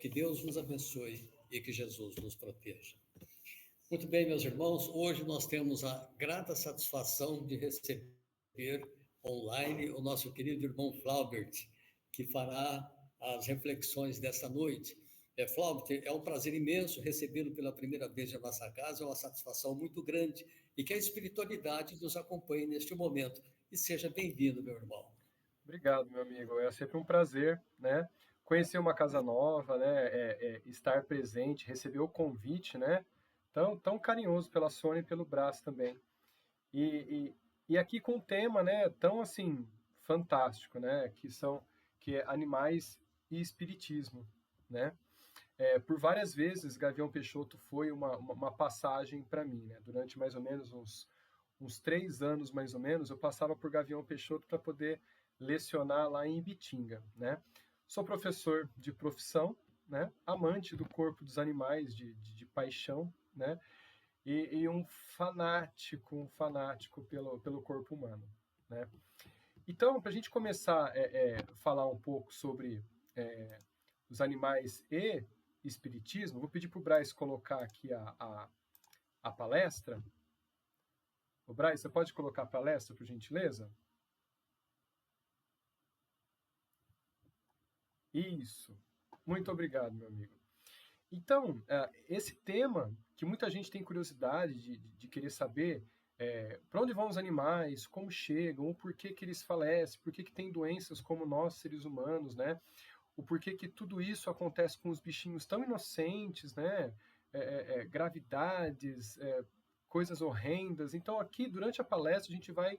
Que Deus nos abençoe e que Jesus nos proteja. Muito bem, meus irmãos, hoje nós temos a grata satisfação de receber online o nosso querido irmão Flaubert, que fará as reflexões dessa noite. Flaubert, é um prazer imenso recebê-lo pela primeira vez em nossa casa, é uma satisfação muito grande, e que a espiritualidade nos acompanhe neste momento. E seja bem-vindo, meu irmão. Obrigado, meu amigo. É sempre um prazer, né? Conhecer uma casa nova, né? Estar presente, receber o convite, né? Tão carinhoso pela Sônia e pelo Brás também. E aqui com um tema, né? Tão assim fantástico, né? Que é animais e espiritismo, né? Por várias vezes, Gavião Peixoto foi uma passagem para mim, né? Durante mais ou menos uns 3 anos, mais ou menos, eu passava por Gavião Peixoto para poder lecionar lá em Ibitinga, né? Sou professor de profissão, né? Amante do corpo dos animais, de paixão, né? E um fanático pelo corpo humano, né? Então, para a gente começar a falar um pouco sobre os animais e espiritismo, vou pedir para o Braz colocar aqui a palestra. O Braz, você pode colocar a palestra, por gentileza? Isso. Muito obrigado, meu amigo. Então, esse tema, que muita gente tem curiosidade de querer saber para onde vão os animais, como chegam, o porquê que eles falecem, por que tem doenças como nós, seres humanos, né? O porquê que tudo isso acontece com os bichinhos tão inocentes, né? Gravidades, coisas horrendas. Então, aqui, durante a palestra, a gente vai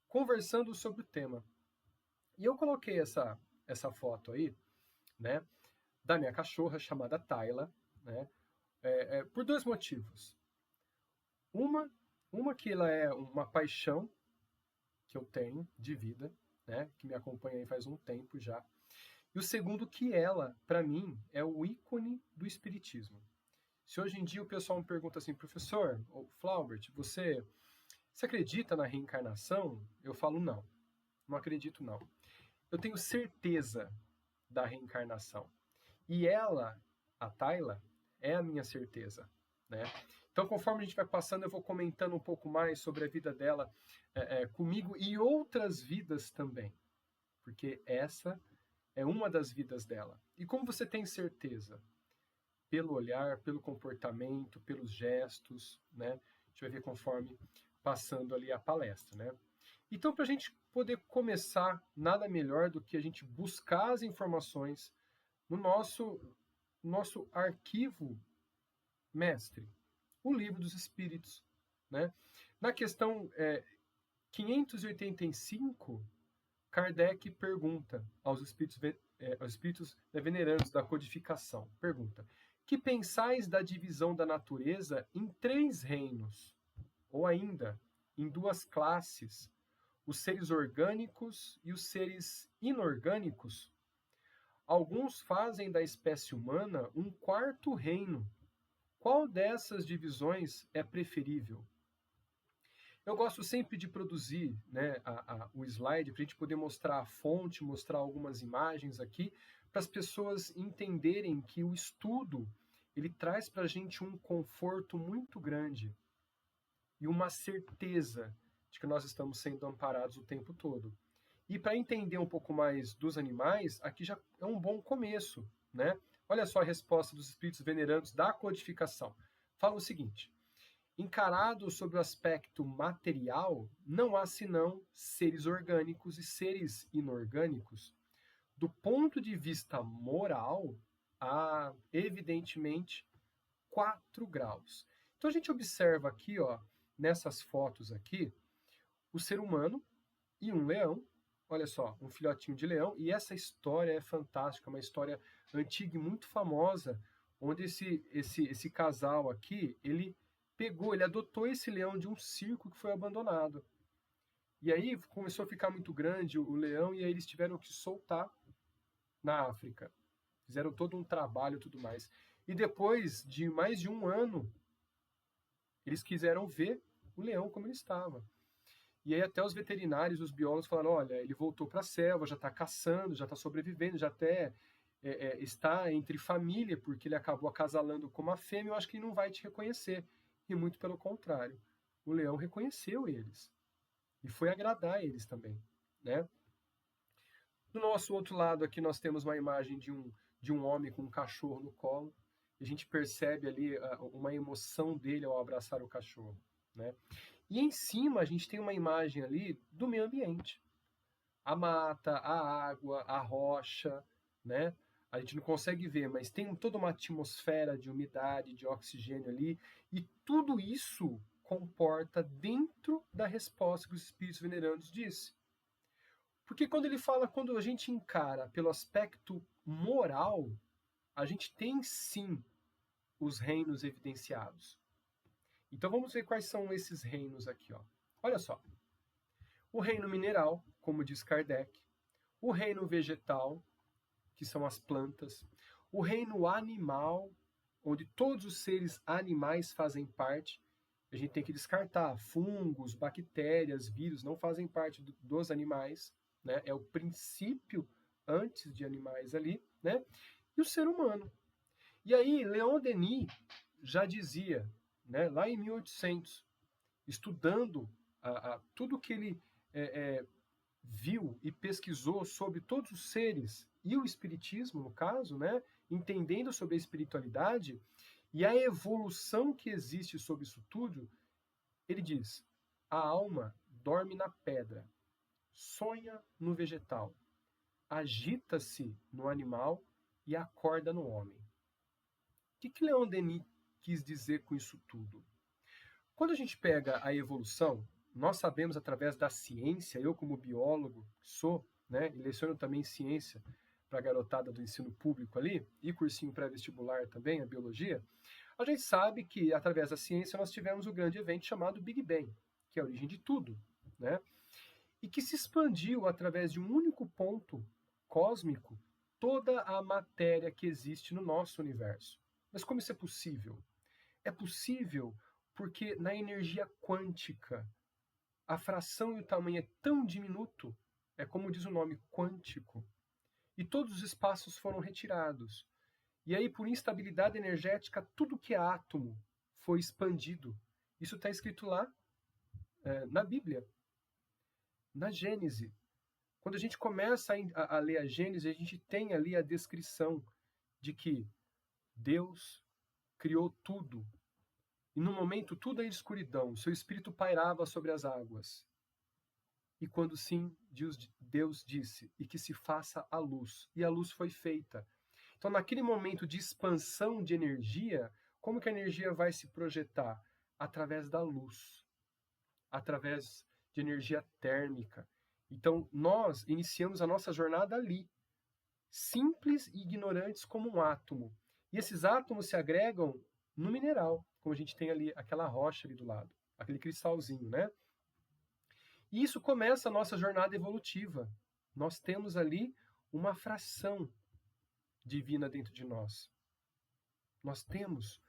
conversando sobre o tema. E eu coloquei essa foto aí, né? Da minha cachorra chamada Tayla, né? Por dois motivos. Uma que ela é uma paixão que eu tenho de vida, né? Que me acompanha aí faz um tempo já. E o segundo que ela, para mim, é o ícone do espiritismo. Se hoje em dia o pessoal me pergunta assim, professor, Flaubert, você acredita na reencarnação? Eu falo não acredito não. Eu tenho certeza da reencarnação. E ela, a Tayla, é a minha certeza, né? Então, conforme a gente vai passando, eu vou comentando um pouco mais sobre a vida dela comigo e outras vidas também, porque essa é uma das vidas dela. E como você tem certeza? Pelo olhar, pelo comportamento, pelos gestos, né? A gente vai ver conforme passando ali a palestra, né? Então, para a gente poder começar, nada melhor do que a gente buscar as informações no nosso arquivo mestre, o Livro dos Espíritos, né? Na questão 585, Kardec pergunta aos espíritos venerandos da codificação, pergunta: que pensais da divisão da natureza em 3 reinos, ou ainda em 2 classes, os seres orgânicos e os seres inorgânicos? Alguns fazem da espécie humana um 4º reino. Qual dessas divisões é preferível? Eu gosto sempre de produzir, né, o slide para a gente poder mostrar a fonte, mostrar algumas imagens aqui, para as pessoas entenderem que o estudo ele traz para a gente um conforto muito grande e uma certeza de que nós estamos sendo amparados o tempo todo. E para entender um pouco mais dos animais, aqui já é um bom começo, né? Olha só a resposta dos espíritos venerandos da codificação. Fala o seguinte: encarado sob o aspecto material, não há senão seres orgânicos e seres inorgânicos. Do ponto de vista moral, há, evidentemente, 4 graus. Então a gente observa aqui, ó, nessas fotos aqui, o ser humano e um leão. Olha só, um filhotinho de leão. E essa história é fantástica, uma história antiga e muito famosa, onde esse casal aqui, ele adotou esse leão de um circo que foi abandonado. E aí começou a ficar muito grande o leão, e aí eles tiveram que soltar na África. Fizeram todo um trabalho e tudo mais. E depois de mais de um ano, eles quiseram ver o leão como ele estava. E aí até os veterinários, os biólogos falaram, olha, ele voltou para a selva, já está caçando, já está sobrevivendo, já até está entre família, porque ele acabou acasalando com uma fêmea, eu acho que ele não vai te reconhecer. E muito pelo contrário, o leão reconheceu eles e foi agradar eles também, né? Do nosso outro lado aqui nós temos uma imagem de um homem com um cachorro no colo. E a gente percebe ali uma emoção dele ao abraçar o cachorro, né? E em cima a gente tem uma imagem ali do meio ambiente. A mata, a água, a rocha, né? A gente não consegue ver, mas tem toda uma atmosfera de umidade, de oxigênio ali, e tudo isso comporta dentro da resposta que os espíritos venerandos disse. Porque quando ele fala, quando a gente encara pelo aspecto moral, a gente tem sim os reinos evidenciados. Então vamos ver quais são esses reinos aqui, ó. Olha só. O reino mineral, como diz Kardec, o reino vegetal, que são as plantas, o reino animal, onde todos os seres animais fazem parte. A gente tem que descartar fungos, bactérias, vírus, não fazem parte dos animais, né? É o princípio antes de animais ali, né? E o ser humano. E aí, Leon Denis já dizia, né, lá em 1800, estudando tudo que ele viu e pesquisou sobre todos os seres e o espiritismo, no caso, né, entendendo sobre a espiritualidade e a evolução que existe sobre isso tudo, ele diz: a alma dorme na pedra, sonha no vegetal, agita-se no animal e acorda no homem. O que Leon Denis quis dizer com isso tudo? Quando a gente pega a evolução, nós sabemos através da ciência, eu como biólogo sou, né, e leciono também ciência para a garotada do ensino público ali, e cursinho pré-vestibular também, a biologia, a gente sabe que através da ciência nós tivemos o grande evento chamado Big Bang, que é a origem de tudo, né? E que se expandiu através de um único ponto cósmico toda a matéria que existe no nosso universo. Mas como isso é possível? É possível porque na energia quântica a fração e o tamanho é tão diminuto, é como diz o nome, quântico, e todos os espaços foram retirados. E aí, por instabilidade energética, tudo que é átomo foi expandido. Isso está escrito lá na Bíblia, na Gênese. Quando a gente começa a ler a Gênese, a gente tem ali a descrição de que Deus criou tudo. E no momento tudo é escuridão, seu espírito pairava sobre as águas. E quando sim, Deus disse, e que se faça a luz. E a luz foi feita. Então, naquele momento de expansão de energia, como que a energia vai se projetar? Através da luz, através de energia térmica. Então, nós iniciamos a nossa jornada ali, simples e ignorantes como um átomo. E esses átomos se agregam no mineral, como a gente tem ali aquela rocha ali do lado, aquele cristalzinho, né? E isso começa a nossa jornada evolutiva. Nós temos ali uma fração divina dentro de nós. Nós temos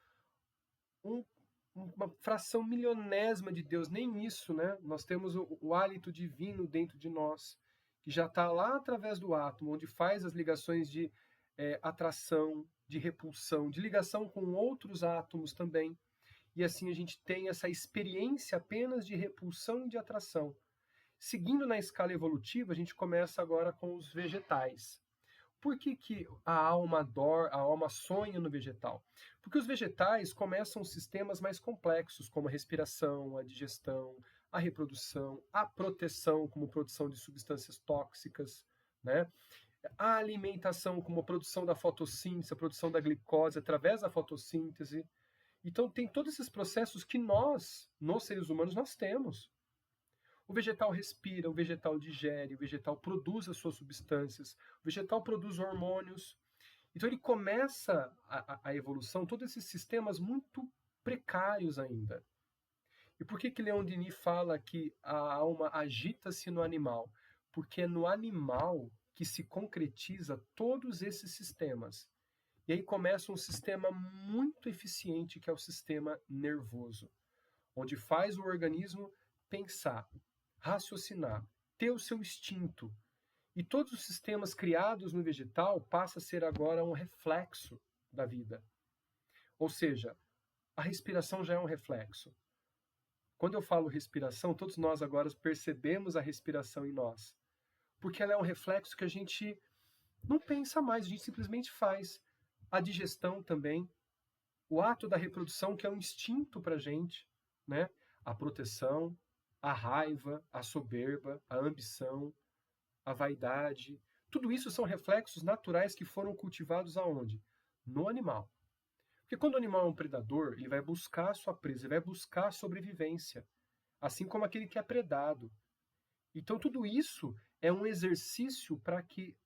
uma fração milionésima de Deus, nem isso, né? Nós temos o hálito divino dentro de nós, que já está lá através do átomo, onde faz as ligações de atração, de repulsão, de ligação com outros átomos também. E assim a gente tem essa experiência apenas de repulsão e de atração. Seguindo na escala evolutiva, a gente começa agora com os vegetais. Por que a alma sonha no vegetal? Porque os vegetais começam sistemas mais complexos, como a respiração, a digestão, a reprodução, a proteção, como produção de substâncias tóxicas, né? A alimentação, como a produção da fotossíntese, a produção da glicose através da fotossíntese. Então, tem todos esses processos que nós, seres humanos, nós temos. O vegetal respira, o vegetal digere, o vegetal produz as suas substâncias, o vegetal produz hormônios. Então ele começa a evolução, todos esses sistemas muito precários ainda. E por que Leon Denis fala que a alma agita-se no animal? Porque é no animal que se concretiza todos esses sistemas. E aí começa um sistema muito eficiente, que é o sistema nervoso, onde faz o organismo pensar, raciocinar, ter o seu instinto. E todos os sistemas criados no vegetal passam a ser agora um reflexo da vida. Ou seja, a respiração já é um reflexo. Quando eu falo respiração, todos nós agora percebemos a respiração em nós. Porque ela é um reflexo que a gente não pensa mais, a gente simplesmente faz. A digestão também, o ato da reprodução, que é um instinto para a gente, né? A proteção, a raiva, a soberba, a ambição, a vaidade. Tudo isso são reflexos naturais que foram cultivados aonde? No animal. Porque quando o animal é um predador, ele vai buscar a sua presa, ele vai buscar a sobrevivência, assim como aquele que é predado. Então tudo isso é um exercício para que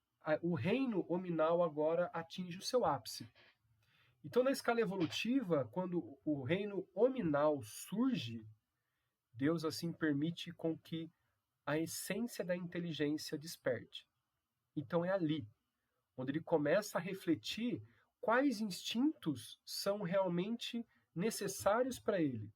o reino hominal agora atinja o seu ápice. Então na escala evolutiva, quando o reino hominal surge, Deus assim permite com que a essência da inteligência desperte. Então é ali onde ele começa a refletir quais instintos são realmente necessários para ele.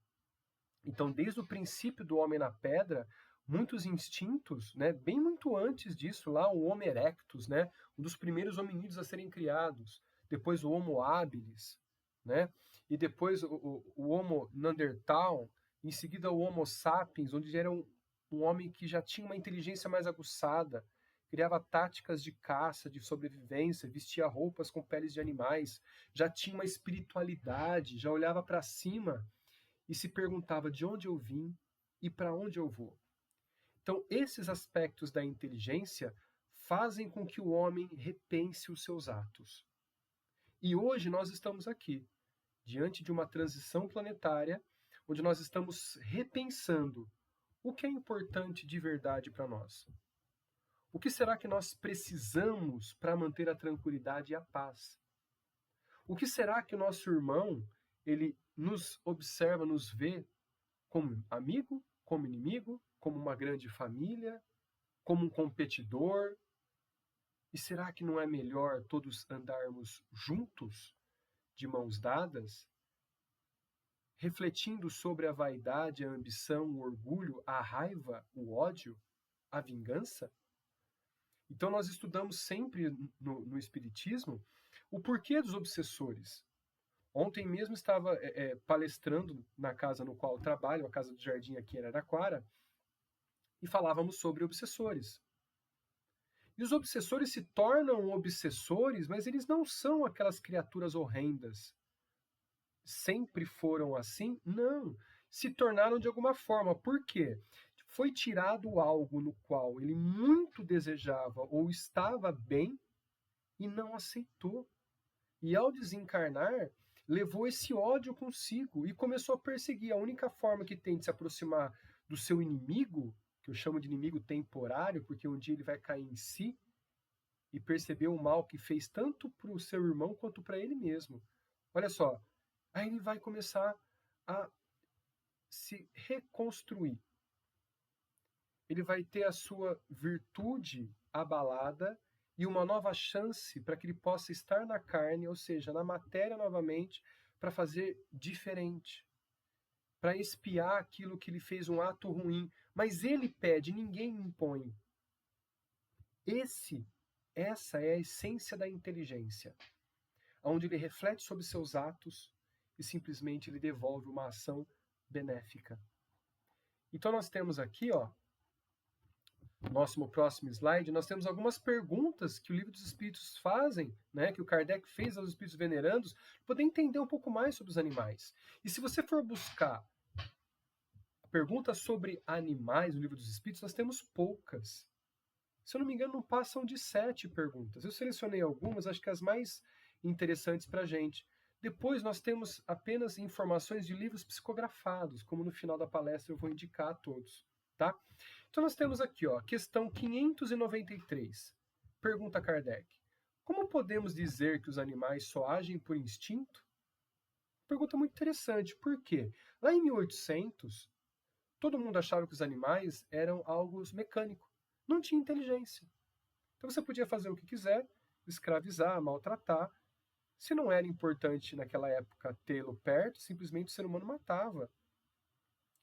Então, desde o princípio do homem na pedra, muitos instintos, né, bem muito antes disso, lá o Homo erectus, né, um dos primeiros hominídeos a serem criados, depois o Homo habilis, né, e depois o Homo neanderthal, em seguida o Homo sapiens, onde era um homem que já tinha uma inteligência mais aguçada, criava táticas de caça, de sobrevivência, vestia roupas com peles de animais, já tinha uma espiritualidade, já olhava para cima e se perguntava de onde eu vim e para onde eu vou. Então, esses aspectos da inteligência fazem com que o homem repense os seus atos. E hoje nós estamos aqui, diante de uma transição planetária, onde nós estamos repensando o que é importante de verdade para nós. O que será que nós precisamos para manter a tranquilidade e a paz? O que será que o nosso irmão, ele nos observa, nos vê como amigo, como inimigo, como uma grande família, como um competidor? E será que não é melhor todos andarmos juntos, de mãos dadas, refletindo sobre a vaidade, a ambição, o orgulho, a raiva, o ódio, a vingança? Então nós estudamos sempre no Espiritismo o porquê dos obsessores. Ontem mesmo estava palestrando na casa no qual eu trabalho, a Casa do Jardim aqui em Araraquara, e falávamos sobre obsessores. E os obsessores se tornam obsessores, mas eles não são aquelas criaturas horrendas. Sempre foram assim? Não. Se tornaram de alguma forma. Por quê? Foi tirado algo no qual ele muito desejava ou estava bem e não aceitou. E ao desencarnar, levou esse ódio consigo e começou a perseguir. A única forma que tem de se aproximar do seu inimigo, que eu chamo de inimigo temporário, porque um dia ele vai cair em si e perceber o mal que fez tanto para o seu irmão quanto para ele mesmo. Olha só, aí ele vai começar a se reconstruir. Ele vai ter a sua virtude abalada e uma nova chance para que ele possa estar na carne, ou seja, na matéria novamente, para fazer diferente, para expiar aquilo que ele fez um ato ruim. Mas ele pede, ninguém impõe. Essa é a essência da inteligência, onde ele reflete sobre seus atos e simplesmente ele devolve uma ação benéfica. Então nós temos aqui, ó, no próximo slide, nós temos algumas perguntas que o Livro dos Espíritos fazem, né, que o Kardec fez aos Espíritos Venerandos, para poder entender um pouco mais sobre os animais. E se você for buscar perguntas sobre animais no Livro dos Espíritos, nós temos poucas. Se eu não me engano, não passam de 7 perguntas. Eu selecionei algumas, acho que as mais interessantes para a gente. Depois nós temos apenas informações de livros psicografados, como no final da palestra eu vou indicar a todos. Tá? Então nós temos aqui, ó, questão 593. Pergunta Kardec. Como podemos dizer que os animais só agem por instinto? Pergunta muito interessante. Por quê? Lá em 1800, todo mundo achava que os animais eram algo mecânico. Não tinha inteligência. Então você podia fazer o que quiser, escravizar, maltratar. Se não era importante naquela época tê-lo perto, simplesmente o ser humano matava.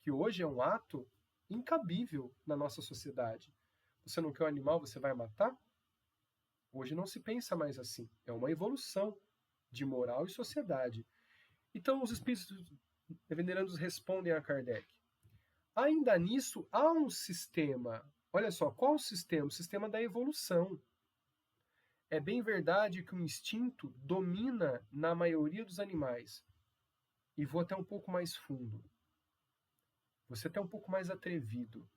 Que hoje é um ato incabível na nossa sociedade. Você não quer o animal, você vai matar? Hoje não se pensa mais assim. É uma evolução de moral e sociedade. Então, os espíritos venerandos respondem a Kardec. Ainda nisso, há um sistema. Olha só, qual o sistema? O sistema da evolução. É bem verdade que o instinto domina na maioria dos animais. E vou até um pouco mais fundo. Você é até um pouco mais atrevido.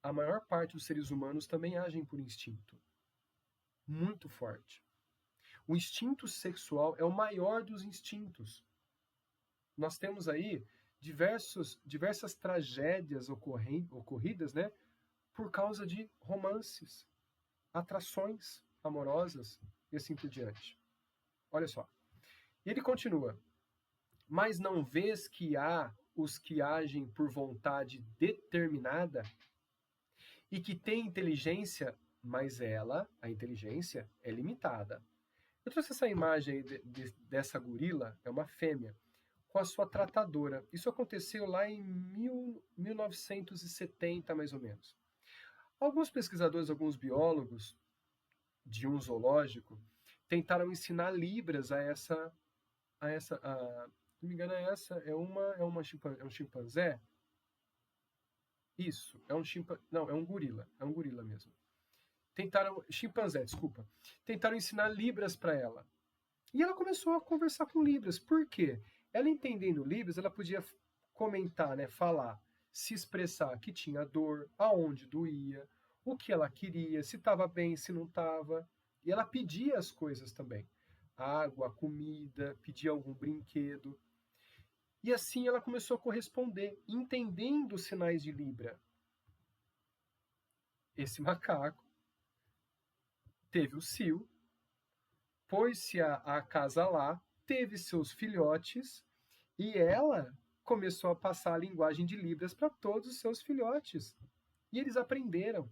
A maior parte dos seres humanos também agem por instinto. Muito forte. O instinto sexual é o maior dos instintos. Nós temos aí diversas tragédias ocorridas, né, por causa de romances, atrações amorosas e assim por diante. Olha só. E ele continua. Mas não vês que há os que agem por vontade determinada e que têm inteligência, mas a inteligência, é limitada. Eu trouxe essa imagem dessa gorila, é uma fêmea, com a sua tratadora. Isso aconteceu lá em 1970, mais ou menos. Alguns pesquisadores, alguns biólogos de um zoológico tentaram ensinar libras se não me engano, é um chimpanzé? Isso, não, é um gorila mesmo. Chimpanzé, desculpa. Tentaram ensinar libras para ela. E ela começou a conversar com libras. Por quê? Ela entendendo libras, ela podia comentar, né, falar, se expressar que tinha dor, aonde doía, o que ela queria, se estava bem, se não estava. E ela pedia as coisas também. Água, comida, pedia algum brinquedo. E assim ela começou a corresponder, entendendo os sinais de Libra. Esse macaco teve o cio, pôs-se a acasalar, teve seus filhotes, e ela começou a passar a linguagem de Libras para todos os seus filhotes. E eles aprenderam.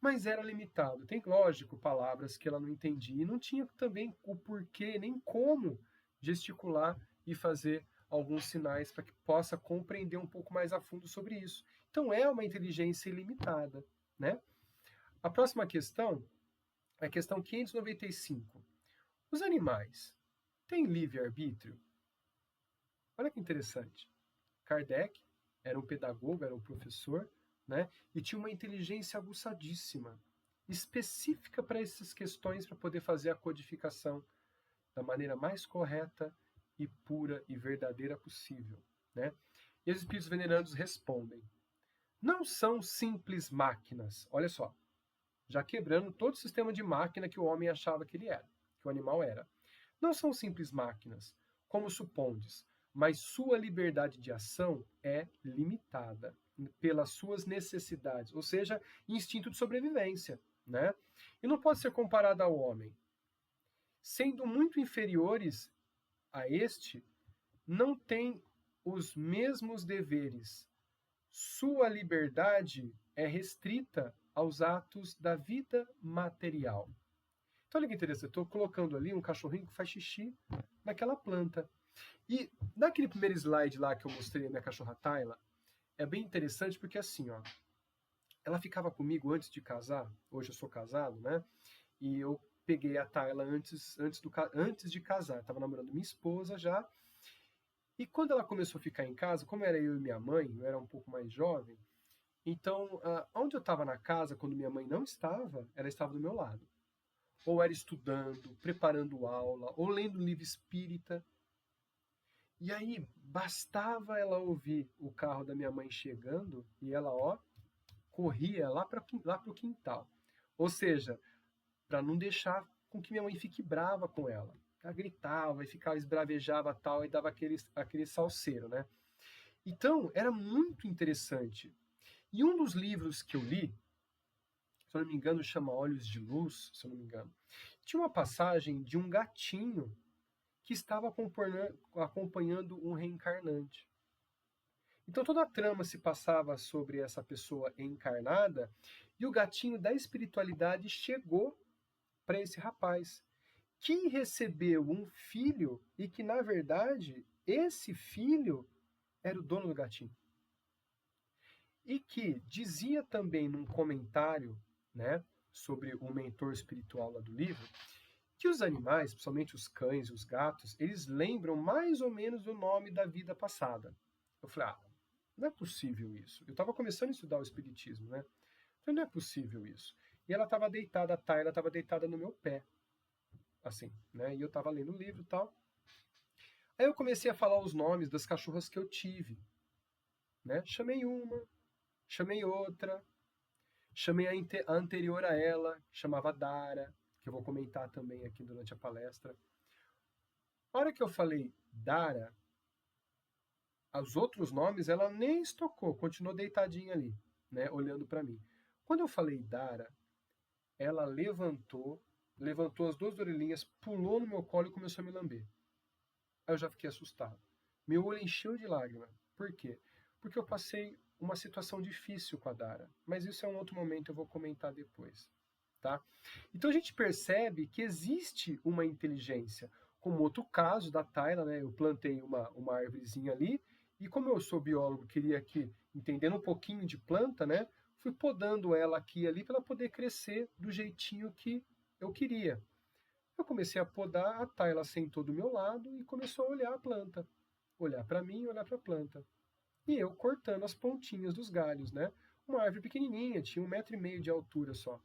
Mas era limitado. Tem, lógico, palavras que ela não entendia. E não tinha também o porquê, nem como gesticular e fazer alguns sinais para que possa compreender um pouco mais a fundo sobre isso. Então, é uma inteligência ilimitada, né? A próxima questão é a questão 595. Os animais têm livre-arbítrio? Olha que interessante. Kardec era um pedagogo, era um professor, né? E tinha uma inteligência aguçadíssima, específica para essas questões, para poder fazer a codificação da maneira mais correta e pura e verdadeira possível, né? E os espíritos venerandos respondem: não são simples máquinas. Olha só, já quebrando todo o sistema de máquina que o homem achava que ele era, que o animal era. Não são simples máquinas, como supondes, mas sua liberdade de ação é limitada pelas suas necessidades, ou seja, instinto de sobrevivência, né? E não pode ser comparada ao homem. Sendo muito inferiores a este, não tem os mesmos deveres. Sua liberdade é restrita aos atos da vida material. Então, olha que interessante, eu estou colocando ali um cachorrinho que faz xixi naquela planta. E naquele primeiro slide lá que eu mostrei a minha cachorra Tayla, é bem interessante porque assim, ó, ela ficava comigo antes de casar, hoje eu sou casado, né? E eu peguei a Tayla antes de casar, estava namorando minha esposa já. E quando ela começou a ficar em casa, como era eu e minha mãe, eu era um pouco mais jovem, então, onde eu estava na casa, quando minha mãe não estava, ela estava do meu lado. Ou era estudando, preparando aula, ou lendo um livro espírita. E aí, bastava ela ouvir o carro da minha mãe chegando, e ela, ó, corria lá para o quintal. Ou seja, para não deixar com que minha mãe fique brava com ela. Ela gritava e ficava, esbravejava tal, e dava aquele salseiro, né? Então, era muito interessante. E um dos livros que eu li, se eu não me engano, chama Olhos de Luz, se eu não me engano, tinha uma passagem de um gatinho que estava acompanhando um reencarnante. Então toda a trama se passava sobre essa pessoa encarnada e o gatinho da espiritualidade chegou para esse rapaz, que recebeu um filho e que, na verdade, esse filho era o dono do gatinho. e que dizia também num comentário, né, sobre o mentor espiritual lá do livro, que os animais, principalmente os cães e os gatos, eles lembram mais ou menos o nome da vida passada. Eu falei, não é possível isso. Eu estava começando a estudar o espiritismo, né? Eu falei, não é possível isso. E ela estava deitada, a Tayla estava deitada no meu pé, assim, né? E eu estava lendo o livro e tal. Aí eu comecei a falar os nomes das cachorras que eu tive, né? Chamei uma, chamei outra, chamei a anterior a ela, chamava Dara, que eu vou comentar também aqui durante a palestra. A hora que eu falei Dara, os outros nomes ela nem estocou, continuou deitadinha ali, né, olhando para mim. Quando eu falei Dara, ela levantou as duas orelhinhas, pulou no meu colo e começou a me lamber. Aí eu já fiquei assustado. Meu olho encheu de lágrima. Por quê? Porque eu passei uma situação difícil com a Dara. Mas isso é um outro momento, eu vou comentar depois. Tá? Então a gente percebe que existe uma inteligência. Como outro caso da Tayla, né? Eu plantei uma árvorezinha ali, e como eu sou biólogo, queria aqui, entendendo um pouquinho de planta, né? Fui podando ela aqui e ali para ela poder crescer do jeitinho que eu queria. Eu comecei a podar, a Tayla sentou do meu lado e começou a olhar a planta. Olhar para mim e olhar para a planta. E eu cortando as pontinhas dos galhos, né? Uma árvore pequenininha, tinha 1,5 m de altura só.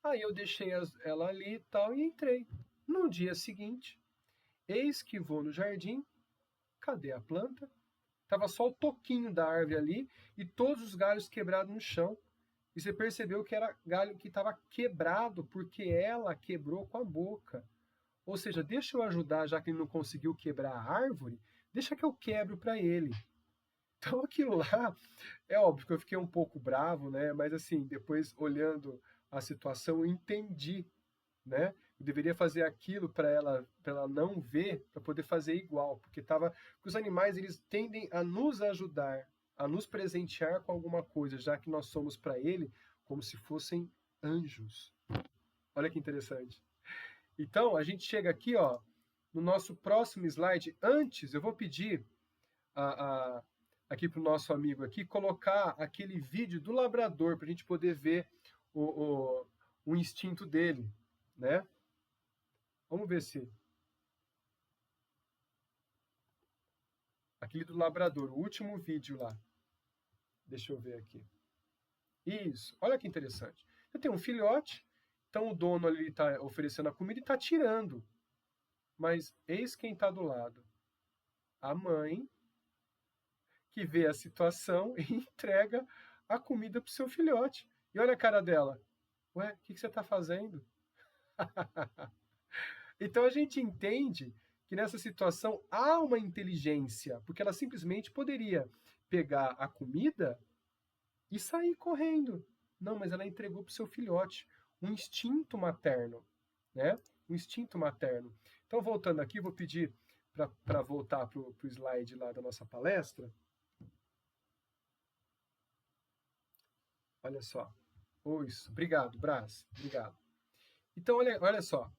Aí eu deixei ela ali e tal e entrei. No dia seguinte, eis que vou no jardim, cadê a planta? Tava só o toquinho da árvore ali e todos os galhos quebrados no chão. E você percebeu que era galho que estava quebrado porque ela quebrou com a boca. Ou seja, deixa eu ajudar, já que ele não conseguiu quebrar a árvore, deixa que eu quebro para ele. Então aquilo lá, é óbvio que eu fiquei um pouco bravo, né? Mas assim, depois olhando a situação, eu entendi, né? Eu deveria fazer aquilo para ela não ver, para poder fazer igual, porque os animais eles tendem a nos ajudar, a nos presentear com alguma coisa, já que nós somos para ele como se fossem anjos. Olha que interessante. Então, a gente chega aqui, ó, no nosso próximo slide. Antes, eu vou pedir aqui para o nosso amigo aqui colocar aquele vídeo do labrador para a gente poder ver o instinto dele, né? Vamos ver se aquele do labrador, o último vídeo lá. Deixa eu ver aqui. Isso. Olha que interessante. Eu tenho um filhote, então o dono ali está oferecendo a comida e está tirando. Mas eis quem está do lado. A mãe que vê a situação e entrega a comida para o seu filhote. E olha a cara dela. Ué, o que você está fazendo? Então a gente entende que nessa situação há uma inteligência, porque ela simplesmente poderia pegar a comida e sair correndo. Não, mas ela entregou para o seu filhote. Um instinto materno, né? Um instinto materno. Então, voltando aqui, vou pedir para voltar para o slide lá da nossa palestra. Olha só. Isso. Obrigado, Brás. Obrigado. Então, olha só.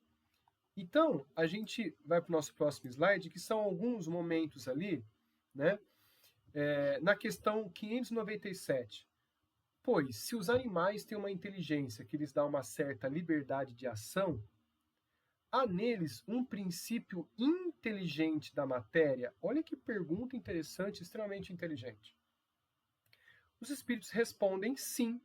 Então, a gente vai para o nosso próximo slide, que são alguns momentos ali, né? Na questão 597. Pois, se os animais têm uma inteligência que lhes dá uma certa liberdade de ação, há neles um princípio inteligente da matéria. Olha que pergunta interessante, extremamente inteligente. Os espíritos respondem sim,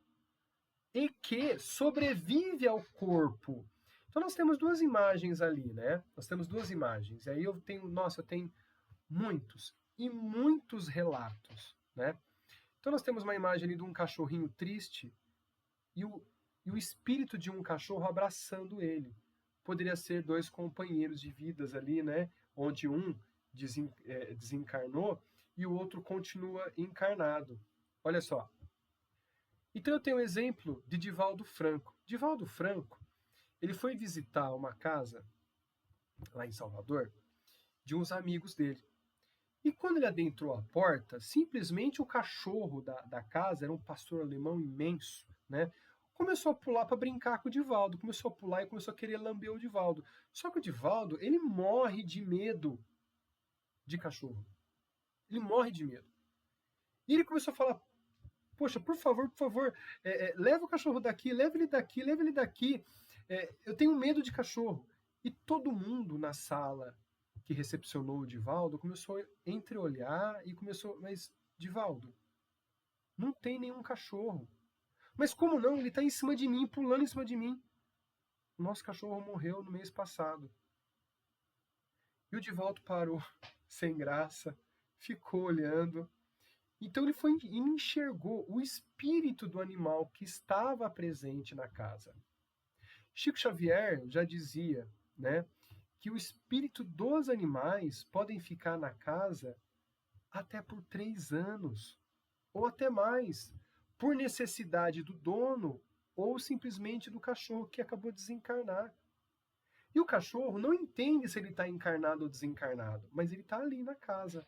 e que sobrevive ao corpo. Então nós temos duas imagens ali, né? Nós temos duas imagens. E aí eu tenho muitos e muitos relatos, né? Então nós temos uma imagem ali de um cachorrinho triste e o espírito de um cachorro abraçando ele. Poderia ser dois companheiros de vidas ali, né? Onde um desencarnou e o outro continua encarnado. Olha só. Então eu tenho um exemplo de Divaldo Franco. Divaldo Franco, ele foi visitar uma casa lá em Salvador de uns amigos dele. E quando ele adentrou a porta, simplesmente o cachorro da casa, era um pastor alemão imenso, né? Começou a pular para brincar com o Divaldo, começou a pular e começou a querer lamber o Divaldo. Só que o Divaldo, ele morre de medo de cachorro. Ele morre de medo. E ele começou a falar, poxa, por favor, leva o cachorro daqui, leva ele daqui, leva ele daqui. Eu tenho medo de cachorro. E todo mundo na sala que recepcionou o Divaldo começou a entreolhar e começou, mas Divaldo, não tem nenhum cachorro. Mas como não? Ele está em cima de mim, pulando em cima de mim. O nosso cachorro morreu no mês passado. E o Divaldo parou, sem graça, ficou olhando. Então ele foi e enxergou o espírito do animal que estava presente na casa. Chico Xavier já dizia, né, que o espírito dos animais podem ficar na casa até por 3 anos, ou até mais, por necessidade do dono ou simplesmente do cachorro que acabou de desencarnar. E o cachorro não entende se ele está encarnado ou desencarnado, mas ele está ali na casa.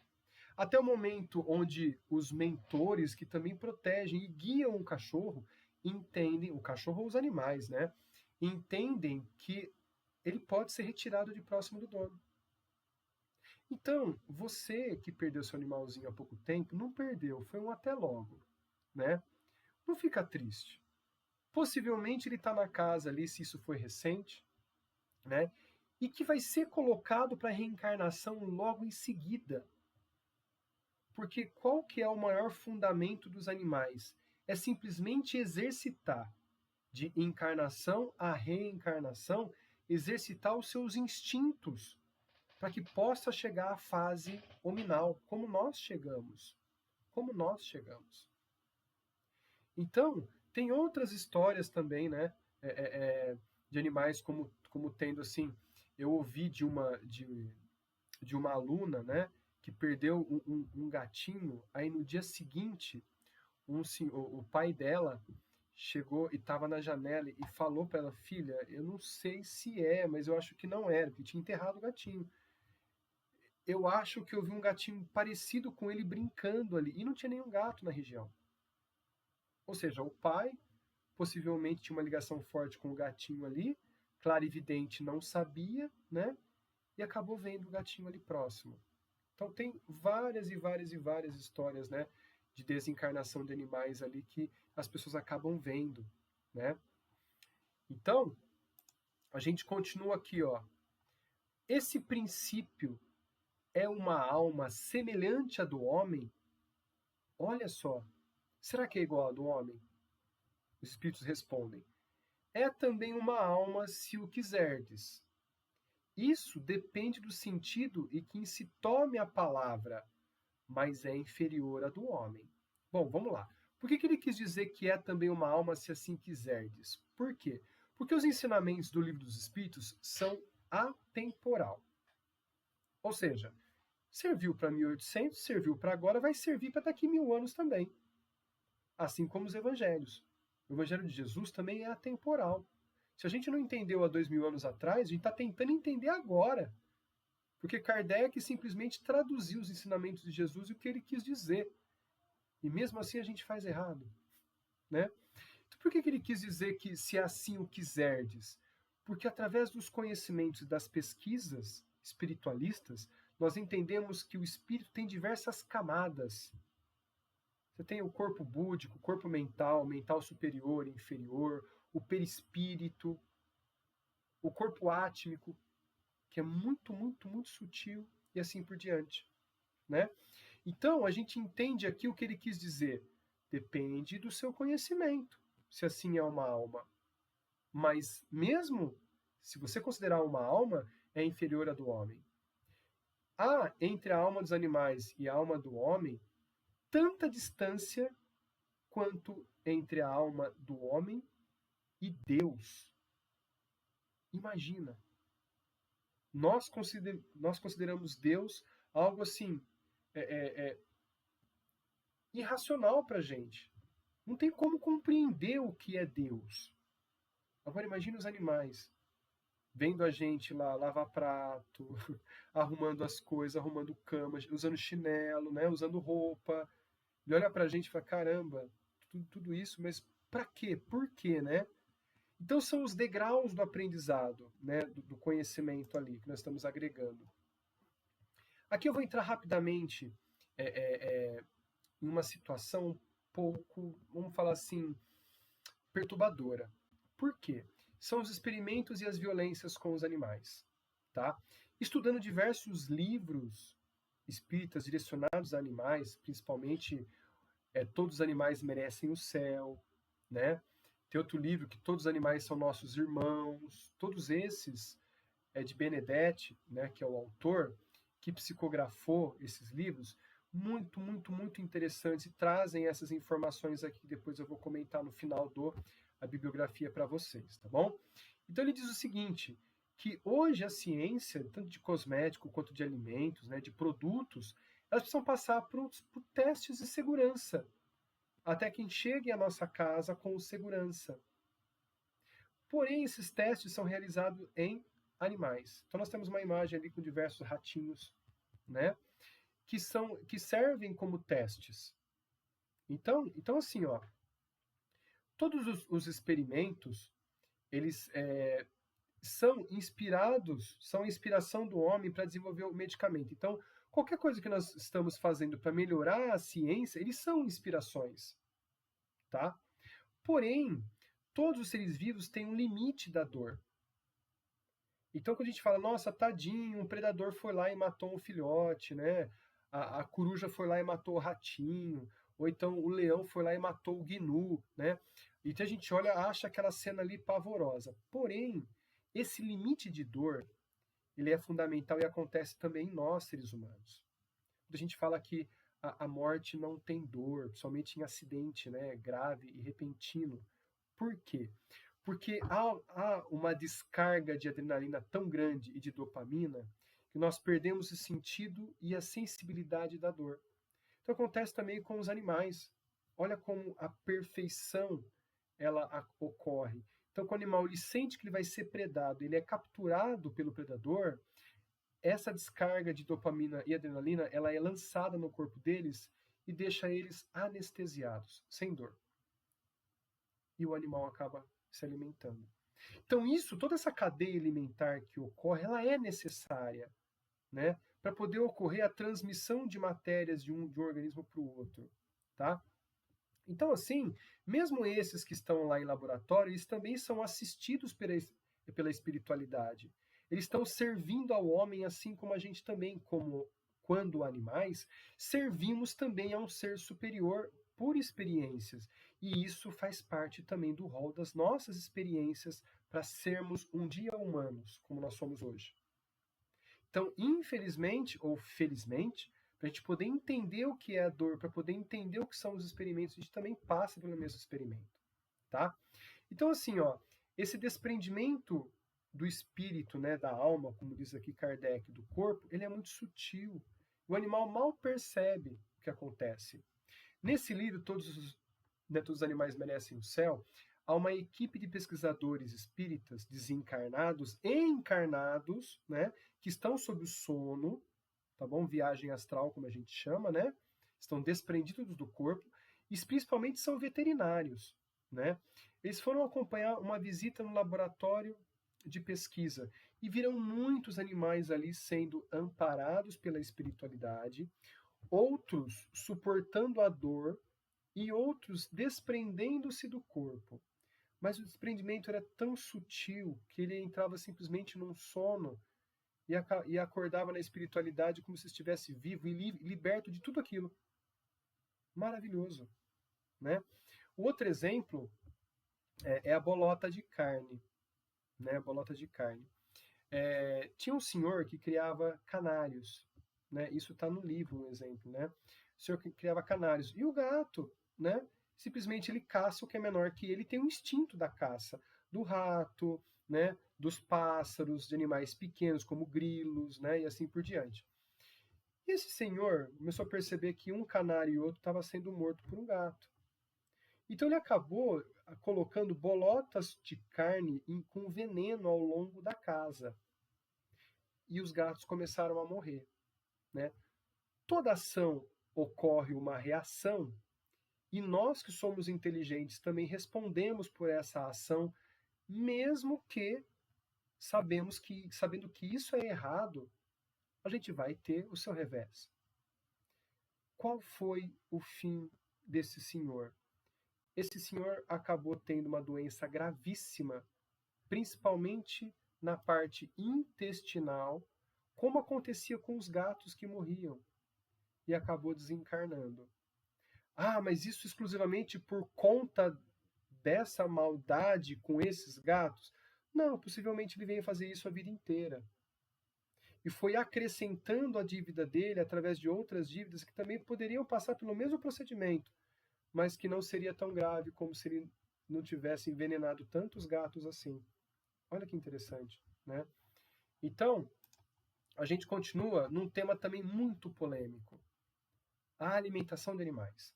Até o momento onde os mentores, que também protegem e guiam o cachorro, entendem, o cachorro ou os animais, né? Entendem que ele pode ser retirado de próximo do dono. Então, você que perdeu seu animalzinho há pouco tempo, não perdeu, foi um até logo, né? Não fica triste. Possivelmente ele está na casa ali, se isso foi recente, né? E que vai ser colocado para reencarnação logo em seguida. Porque qual que é o maior fundamento dos animais? É simplesmente exercitar, de encarnação a reencarnação, exercitar os seus instintos, para que possa chegar à fase hominal, como nós chegamos. Como nós chegamos. Então, tem outras histórias também, né? De animais como tendo assim. Eu ouvi de uma aluna, né? Que perdeu um gatinho, aí no dia seguinte, o pai dela chegou e estava na janela e falou para ela, filha, eu não sei se mas eu acho que não era, porque tinha enterrado o gatinho. Eu acho que eu vi um gatinho parecido com ele brincando ali, e não tinha nenhum gato na região. Ou seja, o pai possivelmente tinha uma ligação forte com o gatinho ali, clarividente não sabia, né? E acabou vendo o gatinho ali próximo. Então tem várias e várias e várias histórias, né, de desencarnação de animais ali que as pessoas acabam vendo, né? Então, a gente continua aqui, ó. Esse princípio é uma alma semelhante à do homem? Olha só, será que é igual à do homem? Os espíritos respondem: é também uma alma se o quiserdes. Isso depende do sentido em que se tome a palavra, mas é inferior à do homem. Bom, vamos lá. Por que ele quis dizer que é também uma alma se assim quiserdes? Por quê? Porque os ensinamentos do Livro dos Espíritos são atemporal. Ou seja, serviu para 1800, serviu para agora, vai servir para daqui 1000 anos também. Assim como os evangelhos. O evangelho de Jesus também é atemporal. Se a gente não entendeu há 2000 anos atrás, a gente está tentando entender agora. Porque Kardec simplesmente traduziu os ensinamentos de Jesus e o que ele quis dizer. E mesmo assim a gente faz errado. Né? Então, por que ele quis dizer que se assim o quiserdes? Porque através dos conhecimentos e das pesquisas espiritualistas, nós entendemos que o espírito tem diversas camadas. Você tem o corpo búdico, o corpo mental, mental superior e inferior, o perispírito, o corpo átmico, que é muito, muito, muito sutil, e assim por diante. Né? Então, a gente entende aqui o que ele quis dizer. Depende do seu conhecimento, se assim é uma alma. Mas mesmo se você considerar uma alma, é inferior à do homem. Há entre a alma dos animais e a alma do homem tanta distância quanto entre a alma do homem e Deus. Imagina. Nós consideramos Deus algo assim irracional para a gente. Não tem como compreender o que é Deus. Agora imagine os animais vendo a gente lá lavar prato, arrumando as coisas, arrumando cama, usando chinelo, né, usando roupa. Ele olha pra gente e fala, caramba, tudo isso, mas pra quê? Por quê, né? Então são os degraus do aprendizado, né, do conhecimento ali que nós estamos agregando. Aqui eu vou entrar rapidamente em uma situação um pouco, vamos falar assim, perturbadora. Por quê? São os experimentos e as violências com os animais, tá? Estudando diversos livros espíritas direcionados a animais, principalmente Todos os Animais Merecem o Céu, né? Tem outro livro que Todos os Animais São Nossos Irmãos. Todos esses é de Benedetti, né, que é o autor, que psicografou esses livros, muito, muito, muito interessantes e trazem essas informações aqui que depois eu vou comentar no final a bibliografia para vocês, tá bom? Então ele diz o seguinte, que hoje a ciência, tanto de cosmético quanto de alimentos, né, de produtos, elas precisam passar por testes de segurança, até que chegue à nossa casa com segurança. Porém, esses testes são realizados em animais. Então nós temos uma imagem ali com diversos ratinhos, né, que servem como testes. Então assim, ó, todos os experimentos, eles são inspirados, são a inspiração do homem para desenvolver o medicamento. Então, qualquer coisa que nós estamos fazendo para melhorar a ciência, eles são inspirações, tá? Porém, todos os seres vivos têm um limite da dor. Então, quando a gente fala, nossa, tadinho, um predador foi lá e matou um filhote, né? A coruja foi lá e matou o ratinho, ou então o leão foi lá e matou o gnu, né? Então a gente olha, acha aquela cena ali pavorosa. Porém, esse limite de dor, ele é fundamental e acontece também em nós, seres humanos. Quando a gente fala que a morte não tem dor, somente em acidente, né, grave e repentino. Por quê? Porque há uma descarga de adrenalina tão grande e de dopamina que nós perdemos o sentido e a sensibilidade da dor. Então acontece também com os animais. Olha como a perfeição ela ocorre. Então, quando o animal ele sente que ele vai ser predado, ele é capturado pelo predador, essa descarga de dopamina e adrenalina ela é lançada no corpo deles e deixa eles anestesiados, sem dor. E o animal acaba se alimentando. Então isso, toda essa cadeia alimentar que ocorre, ela é necessária, né, para poder ocorrer a transmissão de matérias de um organismo para o outro, tá? Então assim, mesmo esses que estão lá em laboratório, eles também são assistidos pela espiritualidade. Eles estão servindo ao homem assim como a gente também, como quando animais, servimos também a um ser superior por experiências. E isso faz parte também do rol das nossas experiências para sermos um dia humanos, como nós somos hoje. Então, infelizmente ou felizmente, para a gente poder entender o que é a dor, para poder entender o que são os experimentos, a gente também passa pelo mesmo experimento, tá? Então, assim, ó, esse desprendimento do espírito, né, da alma, como diz aqui Kardec, do corpo, ele é muito sutil. O animal mal percebe o que acontece. Nesse livro, Todos os Animais Merecem o Céu, há uma equipe de pesquisadores espíritas desencarnados e encarnados, né, que estão sob o sono, tá bom? Viagem astral, como a gente chama, né? Estão desprendidos do corpo, e principalmente são veterinários, né? Eles foram acompanhar uma visita no laboratório de pesquisa e viram muitos animais ali sendo amparados pela espiritualidade, outros suportando a dor e outros desprendendo-se do corpo. Mas o desprendimento era tão sutil que ele entrava simplesmente num sono e acordava na espiritualidade como se estivesse vivo e liberto de tudo aquilo. Maravilhoso, né? O outro exemplo é a bolota de carne, né? A bolota de carne. Tinha um senhor que criava canários, né? Isso está no livro, um exemplo, né? O senhor que criava canários. E o gato, né? Simplesmente ele caça o que é menor que ele, tem um instinto da caça, do rato, né? Dos pássaros, de animais pequenos, como grilos, né? E assim por diante. E esse senhor começou a perceber que um canário e outro estava sendo morto por um gato. Então ele acabou colocando bolotas de carne com veneno ao longo da casa. E os gatos começaram a morrer, né? Toda ação ocorre uma reação e nós que somos inteligentes também respondemos por essa ação, mesmo que sabendo que isso é errado, a gente vai ter o seu revés. qual foi o fim desse senhor? Esse senhor acabou tendo uma doença gravíssima, principalmente na parte intestinal, como acontecia com os gatos que morriam, e acabou desencarnando. Ah, mas isso exclusivamente por conta dessa maldade com esses gatos? Não, possivelmente ele veio fazer isso a vida inteira. E foi acrescentando a dívida dele através de outras dívidas que também poderiam passar pelo mesmo procedimento, mas que não seria tão grave como se ele não tivesse envenenado tantos gatos assim. Olha que interessante, né? Então, a gente continua num tema também muito polêmico: a alimentação de animais.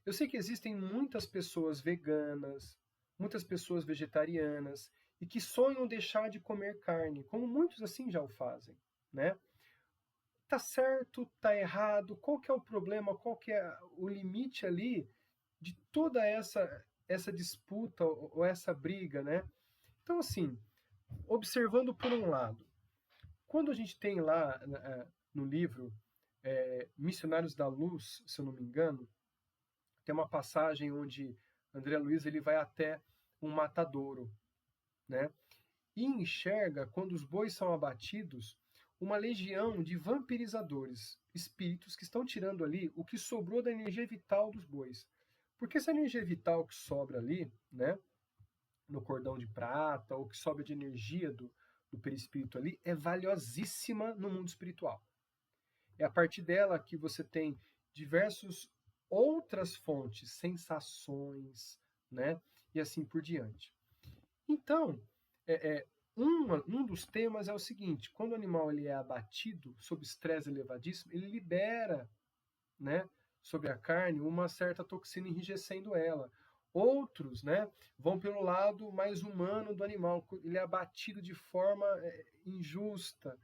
Eu sei que existem muitas pessoas veganas, muitas pessoas vegetarianas e que sonham deixar de comer carne, como muitos assim já o fazem, né? Tá certo, tá errado, qual que é o problema, qual que é o limite ali de toda essa disputa ou essa briga, né? Então, assim, observando por um lado, quando a gente tem lá no livro Missionários da Luz, se eu não me engano, tem uma passagem onde André Luiz ele vai até um matadouro, né? E enxerga, quando os bois são abatidos, uma legião de vampirizadores, espíritos que estão tirando ali o que sobrou da energia vital dos bois. Porque essa energia vital que sobra ali, né, no cordão de prata, ou que sobra de energia do perispírito ali, é valiosíssima no mundo espiritual. É a partir dela que você tem diversas outras fontes, sensações, né, e assim por diante. Então, um dos temas é o seguinte: quando o animal ele é abatido sob estresse elevadíssimo, ele libera, né, sobre a carne uma certa toxina enrijecendo ela. Outros, né, vão pelo lado mais humano do animal, ele é abatido de forma injusta,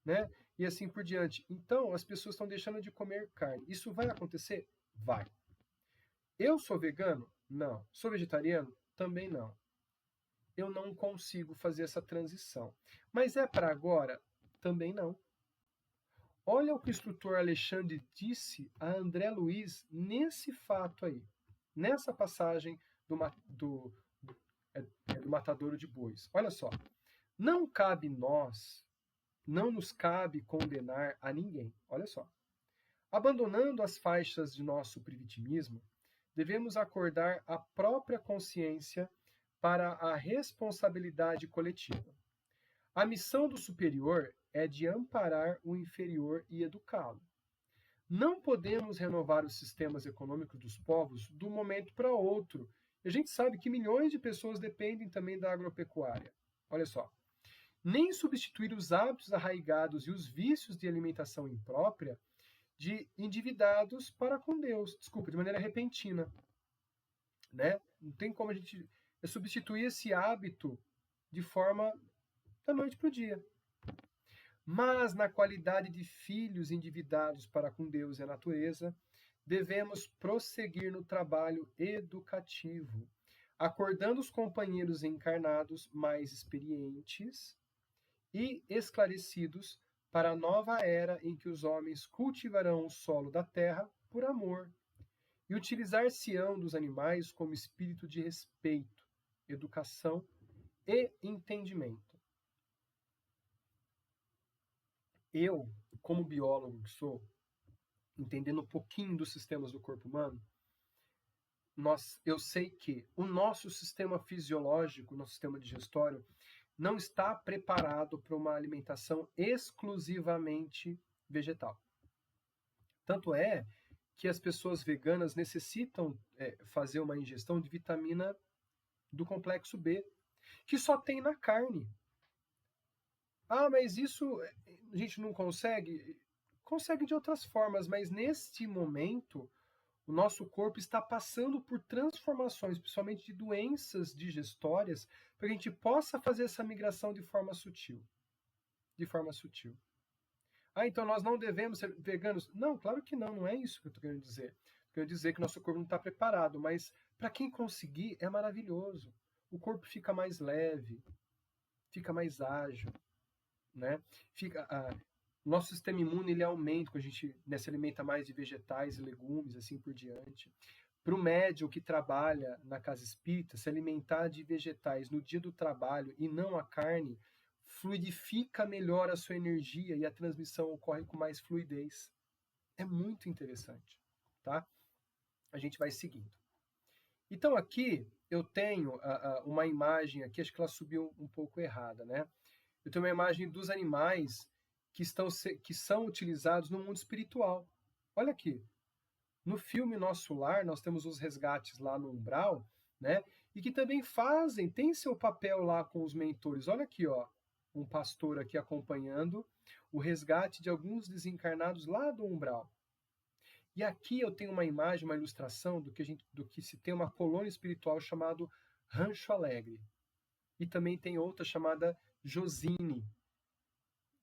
né, e assim por diante. Então, as pessoas estão deixando de comer carne. Isso vai acontecer? Vai. Eu sou vegano? Não. Sou vegetariano? Também não. Eu não consigo fazer essa transição. Mas é para agora? Também não. Olha o que o instrutor Alexandre disse a André Luiz nesse fato aí, nessa passagem do matadouro de bois. Olha só. Não cabe nós, não nos cabe condenar a ninguém. Olha só. Abandonando as faixas de nosso privitimismo, devemos acordar a própria consciência para a responsabilidade coletiva. A missão do superior é de amparar o inferior e educá-lo. Não podemos renovar os sistemas econômicos dos povos de um momento para outro. A gente sabe que milhões de pessoas dependem também da agropecuária. Olha só. Nem substituir os hábitos arraigados e os vícios de alimentação imprópria de endividados para com Deus. Desculpa, de maneira repentina. Né? Não tem como a gente substituir esse hábito de forma da noite para o dia. Mas na qualidade de filhos endividados para com Deus e a natureza, devemos prosseguir no trabalho educativo, acordando os companheiros encarnados mais experientes e esclarecidos para a nova era em que os homens cultivarão o solo da terra por amor e utilizar-se-ão dos animais como espírito de respeito, educação e entendimento. Eu, como biólogo que sou, entendendo um pouquinho dos sistemas do corpo humano, eu sei que o nosso sistema fisiológico, nosso sistema digestório, não está preparado para uma alimentação exclusivamente vegetal. Tanto é que as pessoas veganas necessitam fazer uma ingestão de vitamina do complexo B, que só tem na carne. Ah, mas isso a gente não consegue? Consegue de outras formas, mas neste momento o nosso corpo está passando por transformações, principalmente de doenças digestórias, para que a gente possa fazer essa migração de forma sutil. De forma sutil. Ah, então nós não devemos ser veganos? Não, claro que não, não é isso que eu estou querendo dizer. Eu quero dizer que nosso corpo não está preparado, mas para quem conseguir é maravilhoso. O corpo fica mais leve, fica mais ágil, né? Nosso sistema imune ele aumenta quando a gente, né, se alimenta mais de vegetais e legumes, assim por diante. Para o médium que trabalha na casa espírita, se alimentar de vegetais no dia do trabalho e não a carne, fluidifica melhor a sua energia e a transmissão ocorre com mais fluidez. É muito interessante, tá? A gente vai seguindo. Então aqui eu tenho uma imagem aqui, acho que ela subiu um pouco errada, né? Eu tenho uma imagem dos animais que são utilizados no mundo espiritual. Olha aqui. No filme Nosso Lar, nós temos os resgates lá no umbral, né? E que também tem seu papel lá com os mentores. Olha aqui, ó, um pastor aqui acompanhando o resgate de alguns desencarnados lá do umbral. E aqui eu tenho uma imagem, uma ilustração do que se tem uma colônia espiritual chamado Rancho Alegre. E também tem outra chamada Josine,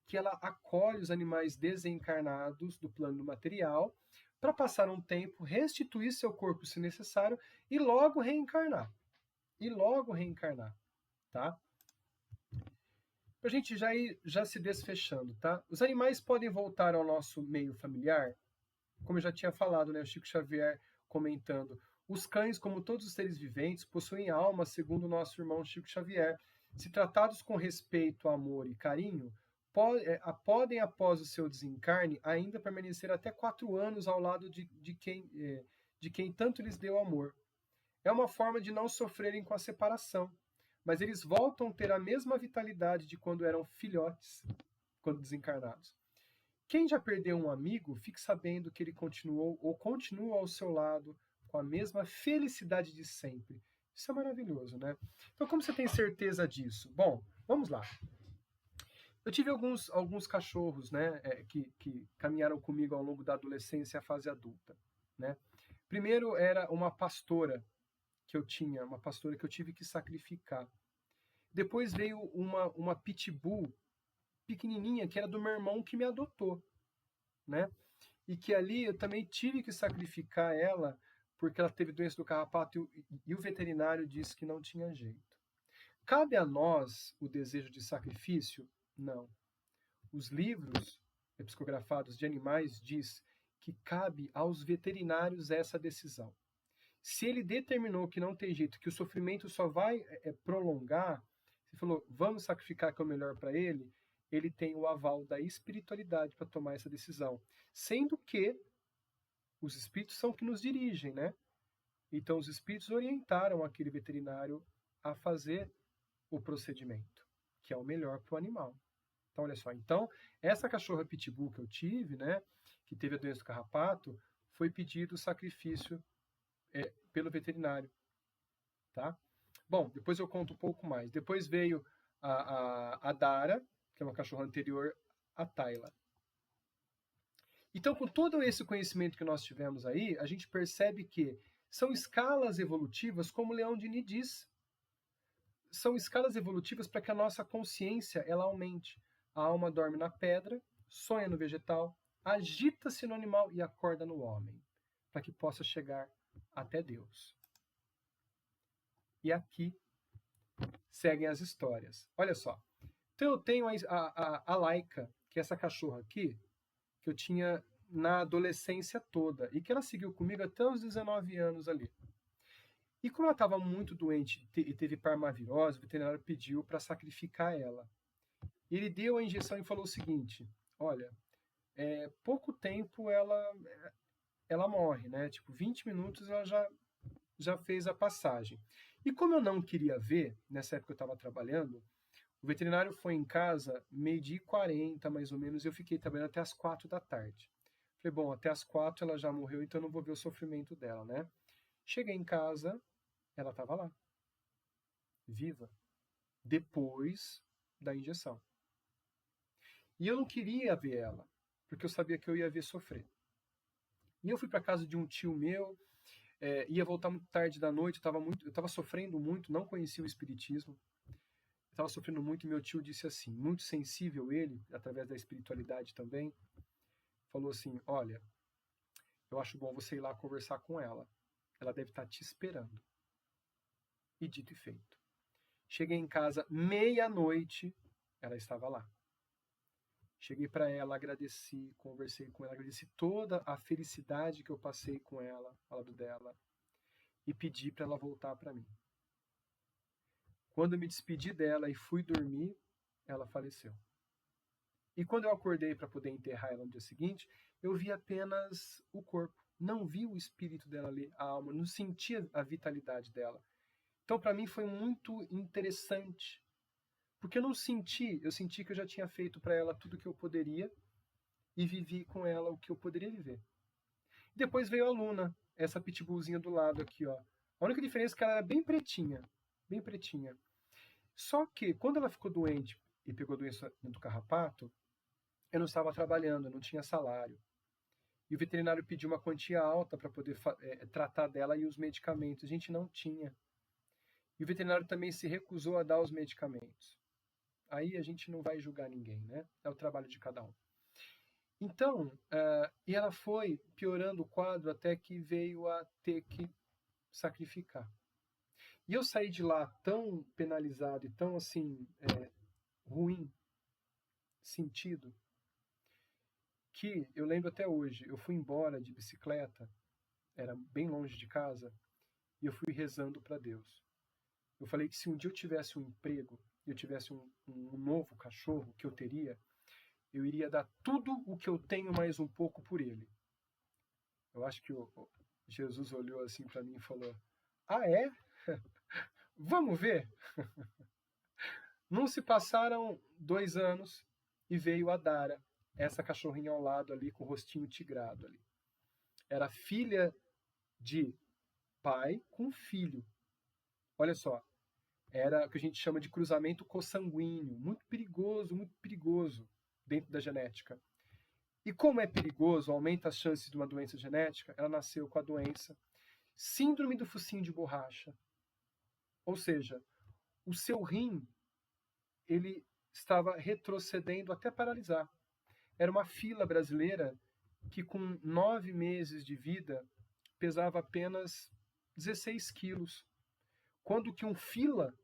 que ela acolhe os animais desencarnados do plano material para passar um tempo, restituir seu corpo se necessário e logo reencarnar. Tá? Para a gente já se desfechando, tá? Os animais podem voltar ao nosso meio familiar? Como eu já tinha falado, né? O Chico Xavier comentando. Os cães, como todos os seres viventes, possuem alma, segundo o nosso irmão Chico Xavier. Se tratados com respeito, amor e carinho, podem, após o seu desencarne, ainda permanecer até 4 anos ao lado de quem tanto lhes deu amor. É uma forma de não sofrerem com a separação, mas eles voltam a ter a mesma vitalidade de quando eram filhotes, quando desencarnados. Quem já perdeu um amigo, fique sabendo que ele continua ao seu lado com a mesma felicidade de sempre. Isso é maravilhoso, né? Então, como você tem certeza disso? Bom, vamos lá. Eu tive alguns cachorros, né, que caminharam comigo ao longo da adolescência e a fase adulta, né? Primeiro era uma pastora que eu tive que sacrificar. Depois veio uma pitbull pequenininha que era do meu irmão que me adotou, né? E que ali eu também tive que sacrificar ela porque ela teve doença do carrapato e o veterinário disse que não tinha jeito. Cabe a nós o desejo de sacrifício? Não. Os livros psicografados de animais diz que cabe aos veterinários essa decisão. Se ele determinou que não tem jeito, que o sofrimento só vai prolongar, se falou, vamos sacrificar que é o melhor para ele, ele tem o aval da espiritualidade para tomar essa decisão. Sendo que os espíritos são que nos dirigem, né? Então os espíritos orientaram aquele veterinário a fazer o procedimento, que é o melhor para o animal. Então, olha só. Então, essa cachorra pitbull que eu tive, né, que teve a doença do carrapato, foi pedido sacrifício pelo veterinário, tá? Bom, depois eu conto um pouco mais. Depois veio a Dara, que é uma cachorra anterior à Tayla. Então, com todo esse conhecimento que nós tivemos aí, a gente percebe que são escalas evolutivas, como o Leon Denis diz. São escalas evolutivas para que a nossa consciência ela aumente. A alma dorme na pedra, sonha no vegetal, agita-se no animal e acorda no homem, para que possa chegar até Deus. E aqui seguem as histórias. Olha só. Então eu tenho a Laika, que é essa cachorra aqui, que eu tinha na adolescência toda, e que ela seguiu comigo até os 19 anos ali. E como ela estava muito doente e teve parmavirose, o veterinário pediu para sacrificar ela. E ele deu a injeção e falou o seguinte, olha, pouco tempo ela morre, né? Tipo, 20 minutos ela já fez a passagem. E como eu não queria ver, nessa época eu estava trabalhando, o veterinário foi em casa 12h40, mais ou menos, e eu fiquei trabalhando até as 4 da tarde. Falei, bom, até as 4 ela já morreu, então eu não vou ver o sofrimento dela, né? Cheguei em casa, ela estava lá, viva, depois da injeção. E eu não queria ver ela, porque eu sabia que eu ia ver sofrer. E eu fui para casa de um tio meu, ia voltar muito tarde da noite, eu estava sofrendo muito, não conhecia o espiritismo, estava sofrendo muito, e meu tio disse assim, muito sensível ele, através da espiritualidade também, falou assim, olha, eu acho bom você ir lá conversar com ela, ela deve estar te esperando. E dito e feito. Cheguei em casa, meia-noite, ela estava lá. Cheguei para ela, agradeci, conversei com ela, agradeci toda a felicidade que eu passei com ela, ao lado dela, e pedi para ela voltar para mim. Quando eu me despedi dela e fui dormir, ela faleceu. E quando eu acordei para poder enterrar ela no dia seguinte, eu vi apenas o corpo. Não vi o espírito dela ali, a alma, não sentia a vitalidade dela. Então, para mim, foi muito interessante. Porque eu senti que eu já tinha feito para ela tudo o que eu poderia e vivi com ela o que eu poderia viver. Depois veio a Luna, essa pitbullzinha do lado aqui, ó. A única diferença é que ela era bem pretinha, bem pretinha. Só que, quando ela ficou doente e pegou a doença do carrapato, eu não estava trabalhando, eu não tinha salário. E o veterinário pediu uma quantia alta para poder tratar dela e os medicamentos. A gente não tinha. E o veterinário também se recusou a dar os medicamentos. Aí a gente não vai julgar ninguém, né? É o trabalho de cada um. Então, e ela foi piorando o quadro até que veio a ter que sacrificar. E eu saí de lá tão penalizado e tão assim, ruim, sentido, que eu lembro até hoje, eu fui embora de bicicleta, era bem longe de casa, e eu fui rezando para Deus. Eu falei que se um dia eu tivesse um emprego, eu tivesse um novo cachorro que eu teria, eu iria dar tudo o que eu tenho mais um pouco por ele. Eu acho que Jesus olhou assim para mim e falou: ah, é? Vamos ver? Não se passaram 2 anos e veio a Dara, essa cachorrinha ao lado ali com o rostinho tigrado ali. Era filha de pai com filho. Olha só, era o que a gente chama de cruzamento consanguíneo, muito perigoso dentro da genética. E como é perigoso, aumenta as chances de uma doença genética, ela nasceu com a doença síndrome do focinho de borracha. Ou seja, o seu rim, ele estava retrocedendo até paralisar. Era uma fila brasileira que com 9 meses de vida pesava apenas 16 quilos. Quando que um fila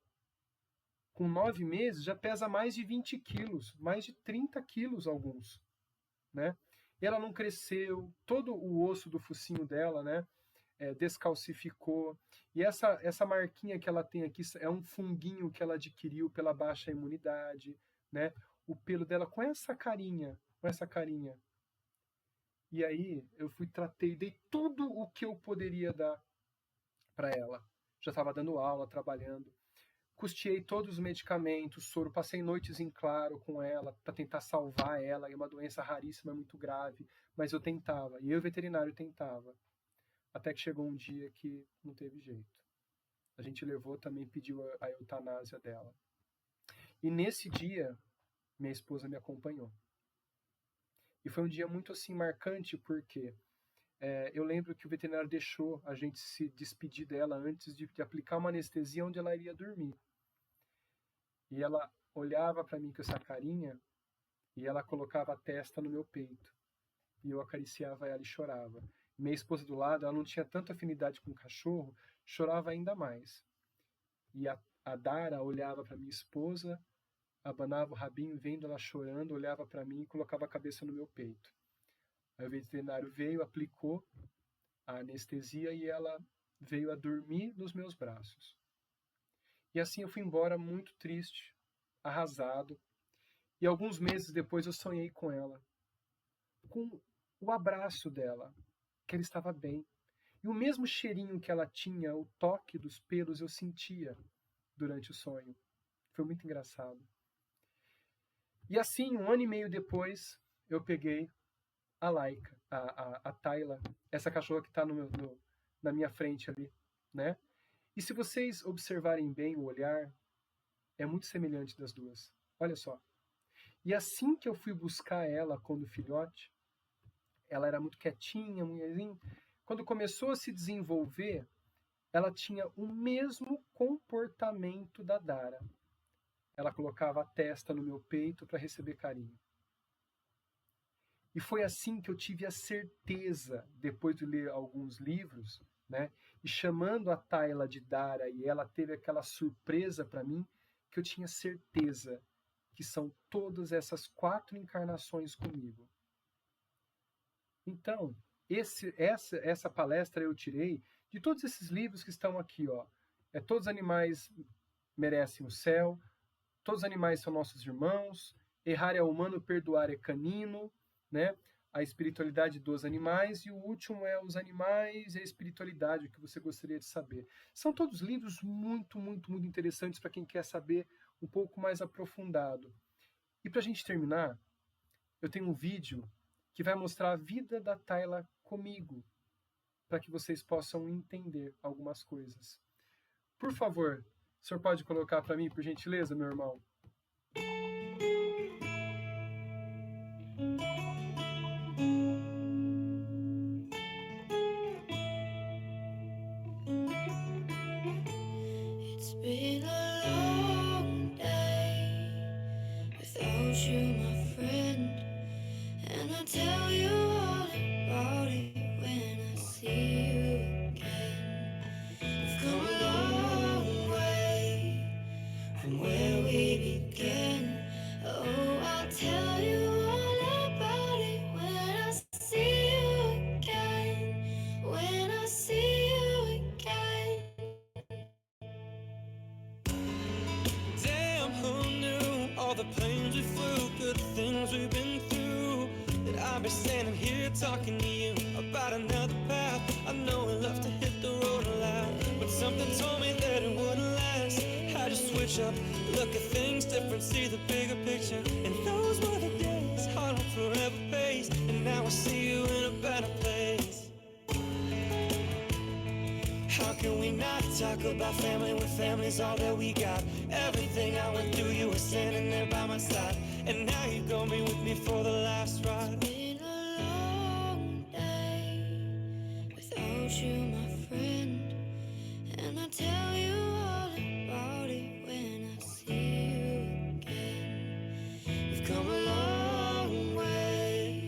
com 9 meses já pesa mais de 20 quilos, mais de 30 quilos alguns, né? E ela não cresceu, todo o osso do focinho dela, né, descalcificou. E essa marquinha que ela tem aqui é um funguinho que ela adquiriu pela baixa imunidade, né? O pelo dela com essa carinha. E aí eu tratei, dei tudo o que eu poderia dar para ela. Já estava dando aula, trabalhando. Custeei todos os medicamentos, soro, passei noites em claro com ela para tentar salvar ela. É uma doença raríssima, muito grave, mas eu tentava. E eu, veterinário, tentava. Até que chegou um dia que não teve jeito. A gente levou, também pediu a eutanásia dela. E nesse dia, minha esposa me acompanhou. E foi um dia muito assim marcante, porque eu lembro que o veterinário deixou a gente se despedir dela antes de aplicar uma anestesia onde ela iria dormir. E ela olhava para mim com essa carinha e ela colocava a testa no meu peito. E eu acariciava ela e chorava. Minha esposa do lado, ela não tinha tanta afinidade com o cachorro, chorava ainda mais. E a Dara olhava para minha esposa, abanava o rabinho, vendo ela chorando, olhava para mim e colocava a cabeça no meu peito. Aí o veterinário veio, aplicou a anestesia e ela veio a dormir nos meus braços. E assim eu fui embora muito triste, arrasado. E alguns meses depois eu sonhei com ela, com o abraço dela, que ela estava bem. E o mesmo cheirinho que ela tinha, o toque dos pelos, eu sentia durante o sonho. Foi muito engraçado. E assim, 1 ano e meio depois, eu peguei a Laika, a Tayla, essa cachorra que está na minha frente ali, né? E se vocês observarem bem o olhar, é muito semelhante das duas. Olha só. E assim que eu fui buscar ela quando filhote, ela era muito quietinha, mulherzinha. Quando começou a se desenvolver, ela tinha o mesmo comportamento da Dara. Ela colocava a testa no meu peito para receber carinho. E foi assim que eu tive a certeza, depois de ler alguns livros, né, e chamando a Tayla de Dara, e ela teve aquela surpresa para mim, que eu tinha certeza que são todas essas 4 encarnações comigo. Então, essa palestra eu tirei de todos esses livros que estão aqui, ó. Todos os animais merecem o céu, todos os animais são nossos irmãos, errar é humano, perdoar é canino, né? A espiritualidade dos animais, e o último é os animais e a espiritualidade, o que você gostaria de saber. São todos livros muito, muito, muito interessantes para quem quer saber um pouco mais aprofundado. E para a gente terminar, eu tenho um vídeo que vai mostrar a vida da Tayla comigo, para que vocês possam entender algumas coisas. Por favor, o senhor pode colocar para mim, por gentileza, meu irmão? It's been a long day without you, my friend, and I'll tell you all about it when I see you again. We've come a long way from where we began. Oh, I'll tell you all about it when I see you again. When I see you again. Damn, who knew all the planes we flew, good things we've been through, that I'd be standing here talking to you about another path. I know we love to hit the road a lot, but something told me that it wouldn't last. Had to switch up, look at things different, see the bigger picture, and those were the days. Heart will forever pays, and now I see you in a better place. How can we not talk about family when family's all that we got? Everything I went through, you were standing there by my side, and now you're gonna be with me for the last ride. Been a long day without you, my friend, and I'll tell you all about it when I see you again. We've come a long way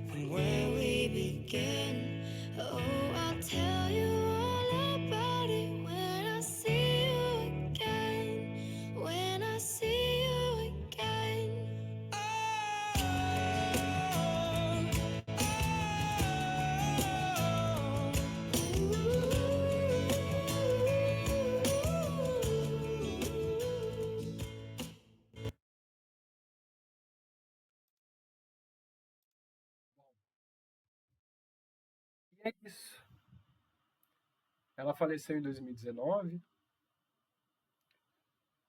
from where we began. Oh, I'll tell you all about it when I see you again. When I see you again. E é isso. Ela faleceu em 2019,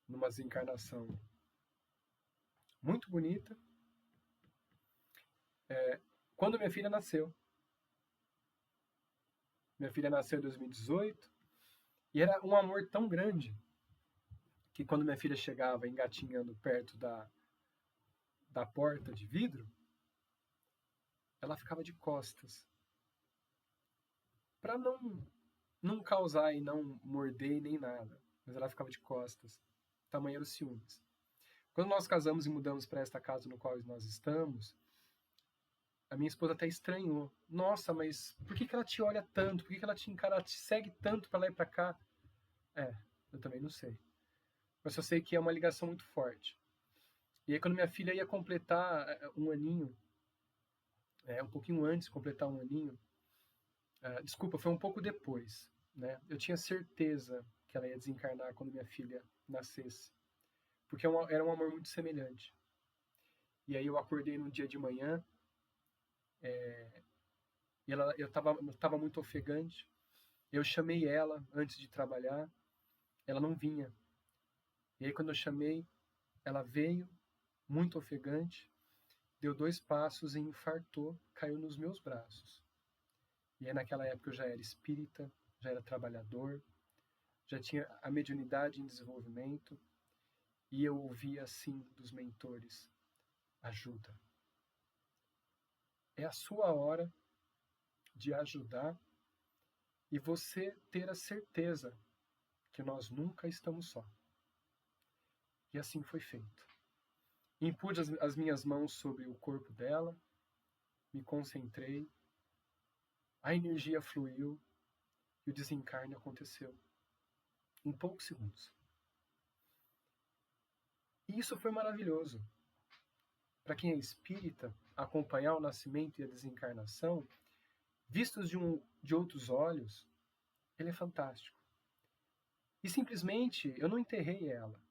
numa desencarnação muito bonita, quando minha filha nasceu. Minha filha nasceu em 2018, e era um amor tão grande que quando minha filha chegava engatinhando perto da porta de vidro, ela ficava de costas, para não causar e não morder nem nada, mas ela ficava de costas. Tamanho era os ciúmes. Quando nós casamos e mudamos para esta casa no qual nós estamos, a minha esposa até estranhou. Nossa, mas por que ela te olha tanto? Por que ela te encara, te segue tanto para lá e para cá? Eu também não sei. Mas só sei que é uma ligação muito forte. E aí quando minha filha ia completar um aninho, um pouquinho antes de completar um aninho, desculpa, foi um pouco depois, né? Eu tinha certeza que ela ia desencarnar quando minha filha nascesse, porque era um amor muito semelhante. E aí eu acordei num dia de manhã, e eu tava muito ofegante. Eu chamei ela antes de trabalhar, ela não vinha. E aí quando eu chamei, ela veio, muito ofegante, deu 2 passos e infartou, caiu nos meus braços. E aí naquela época eu já era espírita, já era trabalhador, já tinha a mediunidade em desenvolvimento, e eu ouvia assim dos mentores: ajuda. É a sua hora de ajudar e você ter a certeza que nós nunca estamos só. E assim foi feito. Impus as minhas mãos sobre o corpo dela, me concentrei, a energia fluiu e o desencarne aconteceu em poucos segundos. E isso foi maravilhoso. Para quem é espírita, acompanhar o nascimento e a desencarnação, vistos de outros olhos, ele é fantástico. E simplesmente, eu não enterrei ela.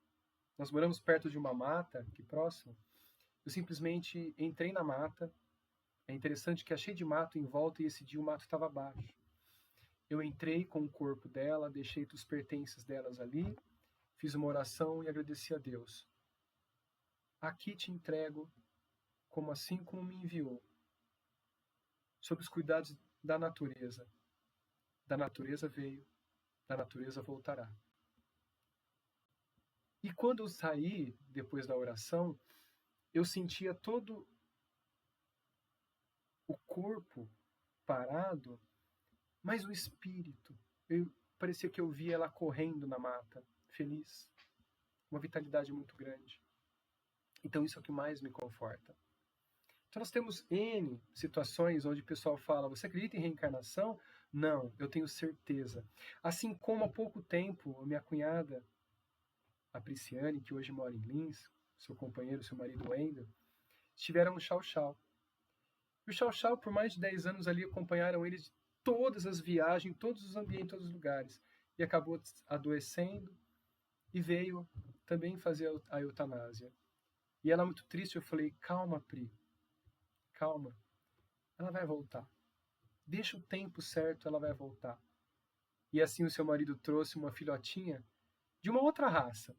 Nós moramos perto de uma mata, aqui próximo. Eu simplesmente entrei na mata. É interessante que achei de mato em volta e esse dia o mato estava abaixo. Eu entrei com o corpo dela, deixei os pertences delas ali, fiz uma oração e agradeci a Deus. Aqui te entrego, como me enviou, sob os cuidados da natureza. Da natureza veio, da natureza voltará. E quando eu saí, depois da oração, eu sentia todo o corpo parado, mas o espírito. Parecia que eu via ela correndo na mata, feliz. Uma vitalidade muito grande. Então isso é o que mais me conforta. Então nós temos N situações onde o pessoal fala, você acredita em reencarnação? Não, eu tenho certeza. Assim como há pouco tempo, a minha cunhada, a Prisciane, que hoje mora em Lins, seu companheiro, seu marido Wendel, estiveram no Chau-Chau. E o Chau-Chau, por mais de 10 anos ali, acompanharam eles de todas as viagens, todos os ambientes, todos os lugares. E acabou adoecendo e veio também fazer a eutanásia. E ela muito triste, eu falei, calma, Pri, calma, ela vai voltar. Deixa o tempo certo, ela vai voltar. E assim o seu marido trouxe uma filhotinha de uma outra raça.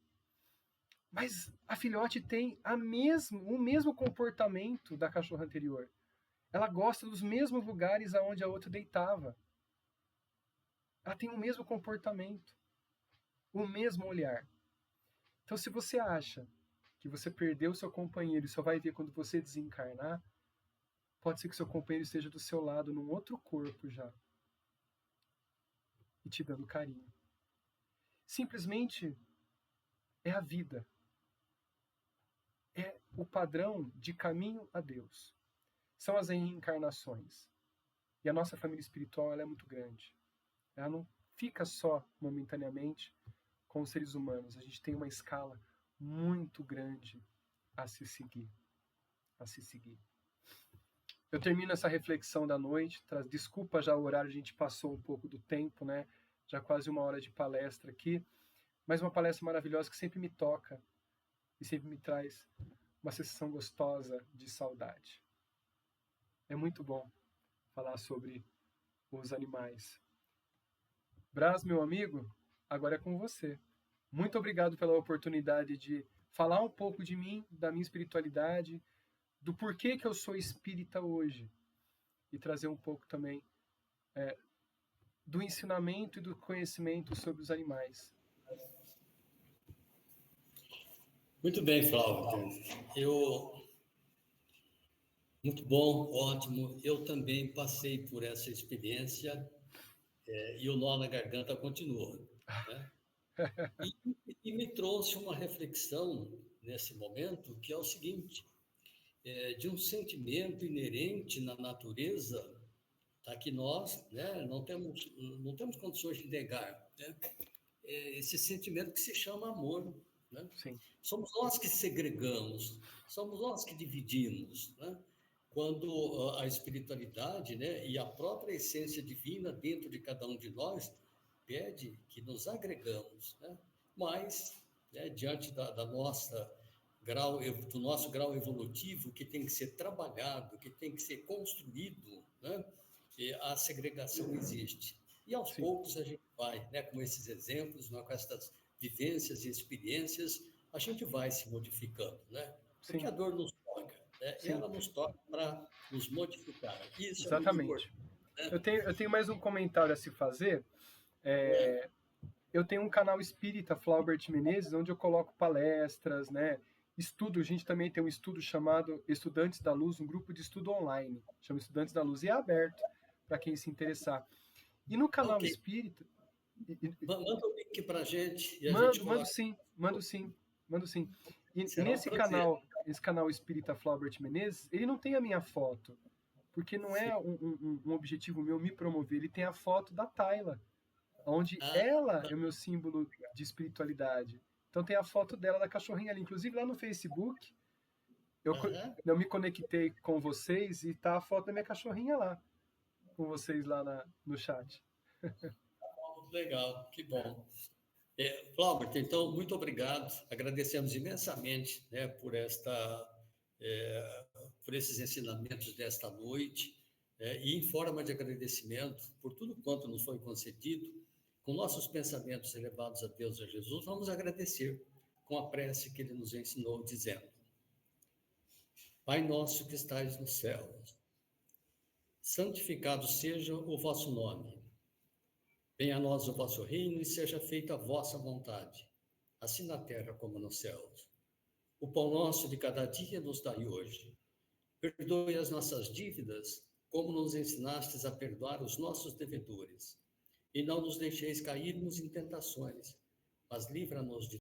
Mas a filhote tem o mesmo comportamento da cachorra anterior. Ela gosta dos mesmos lugares aonde a outra deitava. Ela tem o mesmo comportamento, o mesmo olhar. Então, se você acha que você perdeu o seu companheiro e só vai ver quando você desencarnar, pode ser que seu companheiro esteja do seu lado num outro corpo já e te dando carinho. Simplesmente é a vida. É o padrão de caminho a Deus. São as reencarnações. E a nossa família espiritual ela é muito grande. Ela não fica só momentaneamente com os seres humanos. A gente tem uma escala muito grande a se seguir. Eu termino essa reflexão da noite. Desculpa já o horário, a gente passou um pouco do tempo, né? Já quase 1 hora de palestra aqui. Mas uma palestra maravilhosa que sempre me toca e sempre me traz uma sensação gostosa de saudade. É muito bom falar sobre os animais. Brás, meu amigo, agora é com você. Muito obrigado pela oportunidade de falar um pouco de mim, da minha espiritualidade, do porquê que eu sou espírita hoje e trazer um pouco também do ensinamento e do conhecimento sobre os animais. Muito bem, Flávio. Muito bom, ótimo. Eu também passei por essa experiência e o nó na garganta continua, né? E me trouxe uma reflexão nesse momento, que é o seguinte, de um sentimento inerente na natureza, tá, que nós, né, não temos condições de negar, né? Esse sentimento que se chama amor, né? Sim. Somos nós que segregamos, somos nós que dividimos, né? Quando a espiritualidade, né, e a própria essência divina dentro de cada um de nós pede que nos agregamos, né? Mas, né, diante do nosso grau evolutivo, que tem que ser trabalhado, que tem que ser construído, né? A segregação existe. E aos poucos a gente vai, né, com esses exemplos, né, com essas vivências e experiências, a gente vai se modificando, né? Porque Sim. a dor nos toca, né? E ela nos toca para nos modificar. Isso exatamente. É muito importante, né? Eu tenho mais um comentário a se fazer. Eu tenho um canal espírita, Flaubert Menezes, onde eu coloco palestras, né? Estudo, a gente também tem um estudo chamado Estudantes da Luz, um grupo de estudo online, chama Estudantes da Luz, e é aberto para quem se interessar. E no canal espírita... Manda o link para a gente. Mando sim. E nesse canal espírita Flaubert Menezes, ele não tem a minha foto, porque não é um objetivo meu me promover, ele tem a foto da Tayla, onde ela é o meu símbolo de espiritualidade. Então tem a foto dela, da cachorrinha ali. Inclusive lá no Facebook, Aham. eu me conectei com vocês e tá a foto da minha cachorrinha lá, com vocês lá no chat. Legal, que bom. Cláudio, então, muito obrigado. Agradecemos imensamente, né, por esses ensinamentos desta noite, e em forma de agradecimento por tudo quanto nos foi concedido, com nossos pensamentos elevados a Deus e a Jesus, vamos agradecer com a prece que ele nos ensinou, dizendo: Pai nosso que estais nos céus, santificado seja o vosso nome. Venha a nós o vosso reino e seja feita a vossa vontade, assim na terra como nos céus. O pão nosso de cada dia nos dai hoje. Perdoe as nossas dívidas, como nos ensinastes a perdoar os nossos devedores. E não nos deixeis cairmos em tentações, mas livra-nos de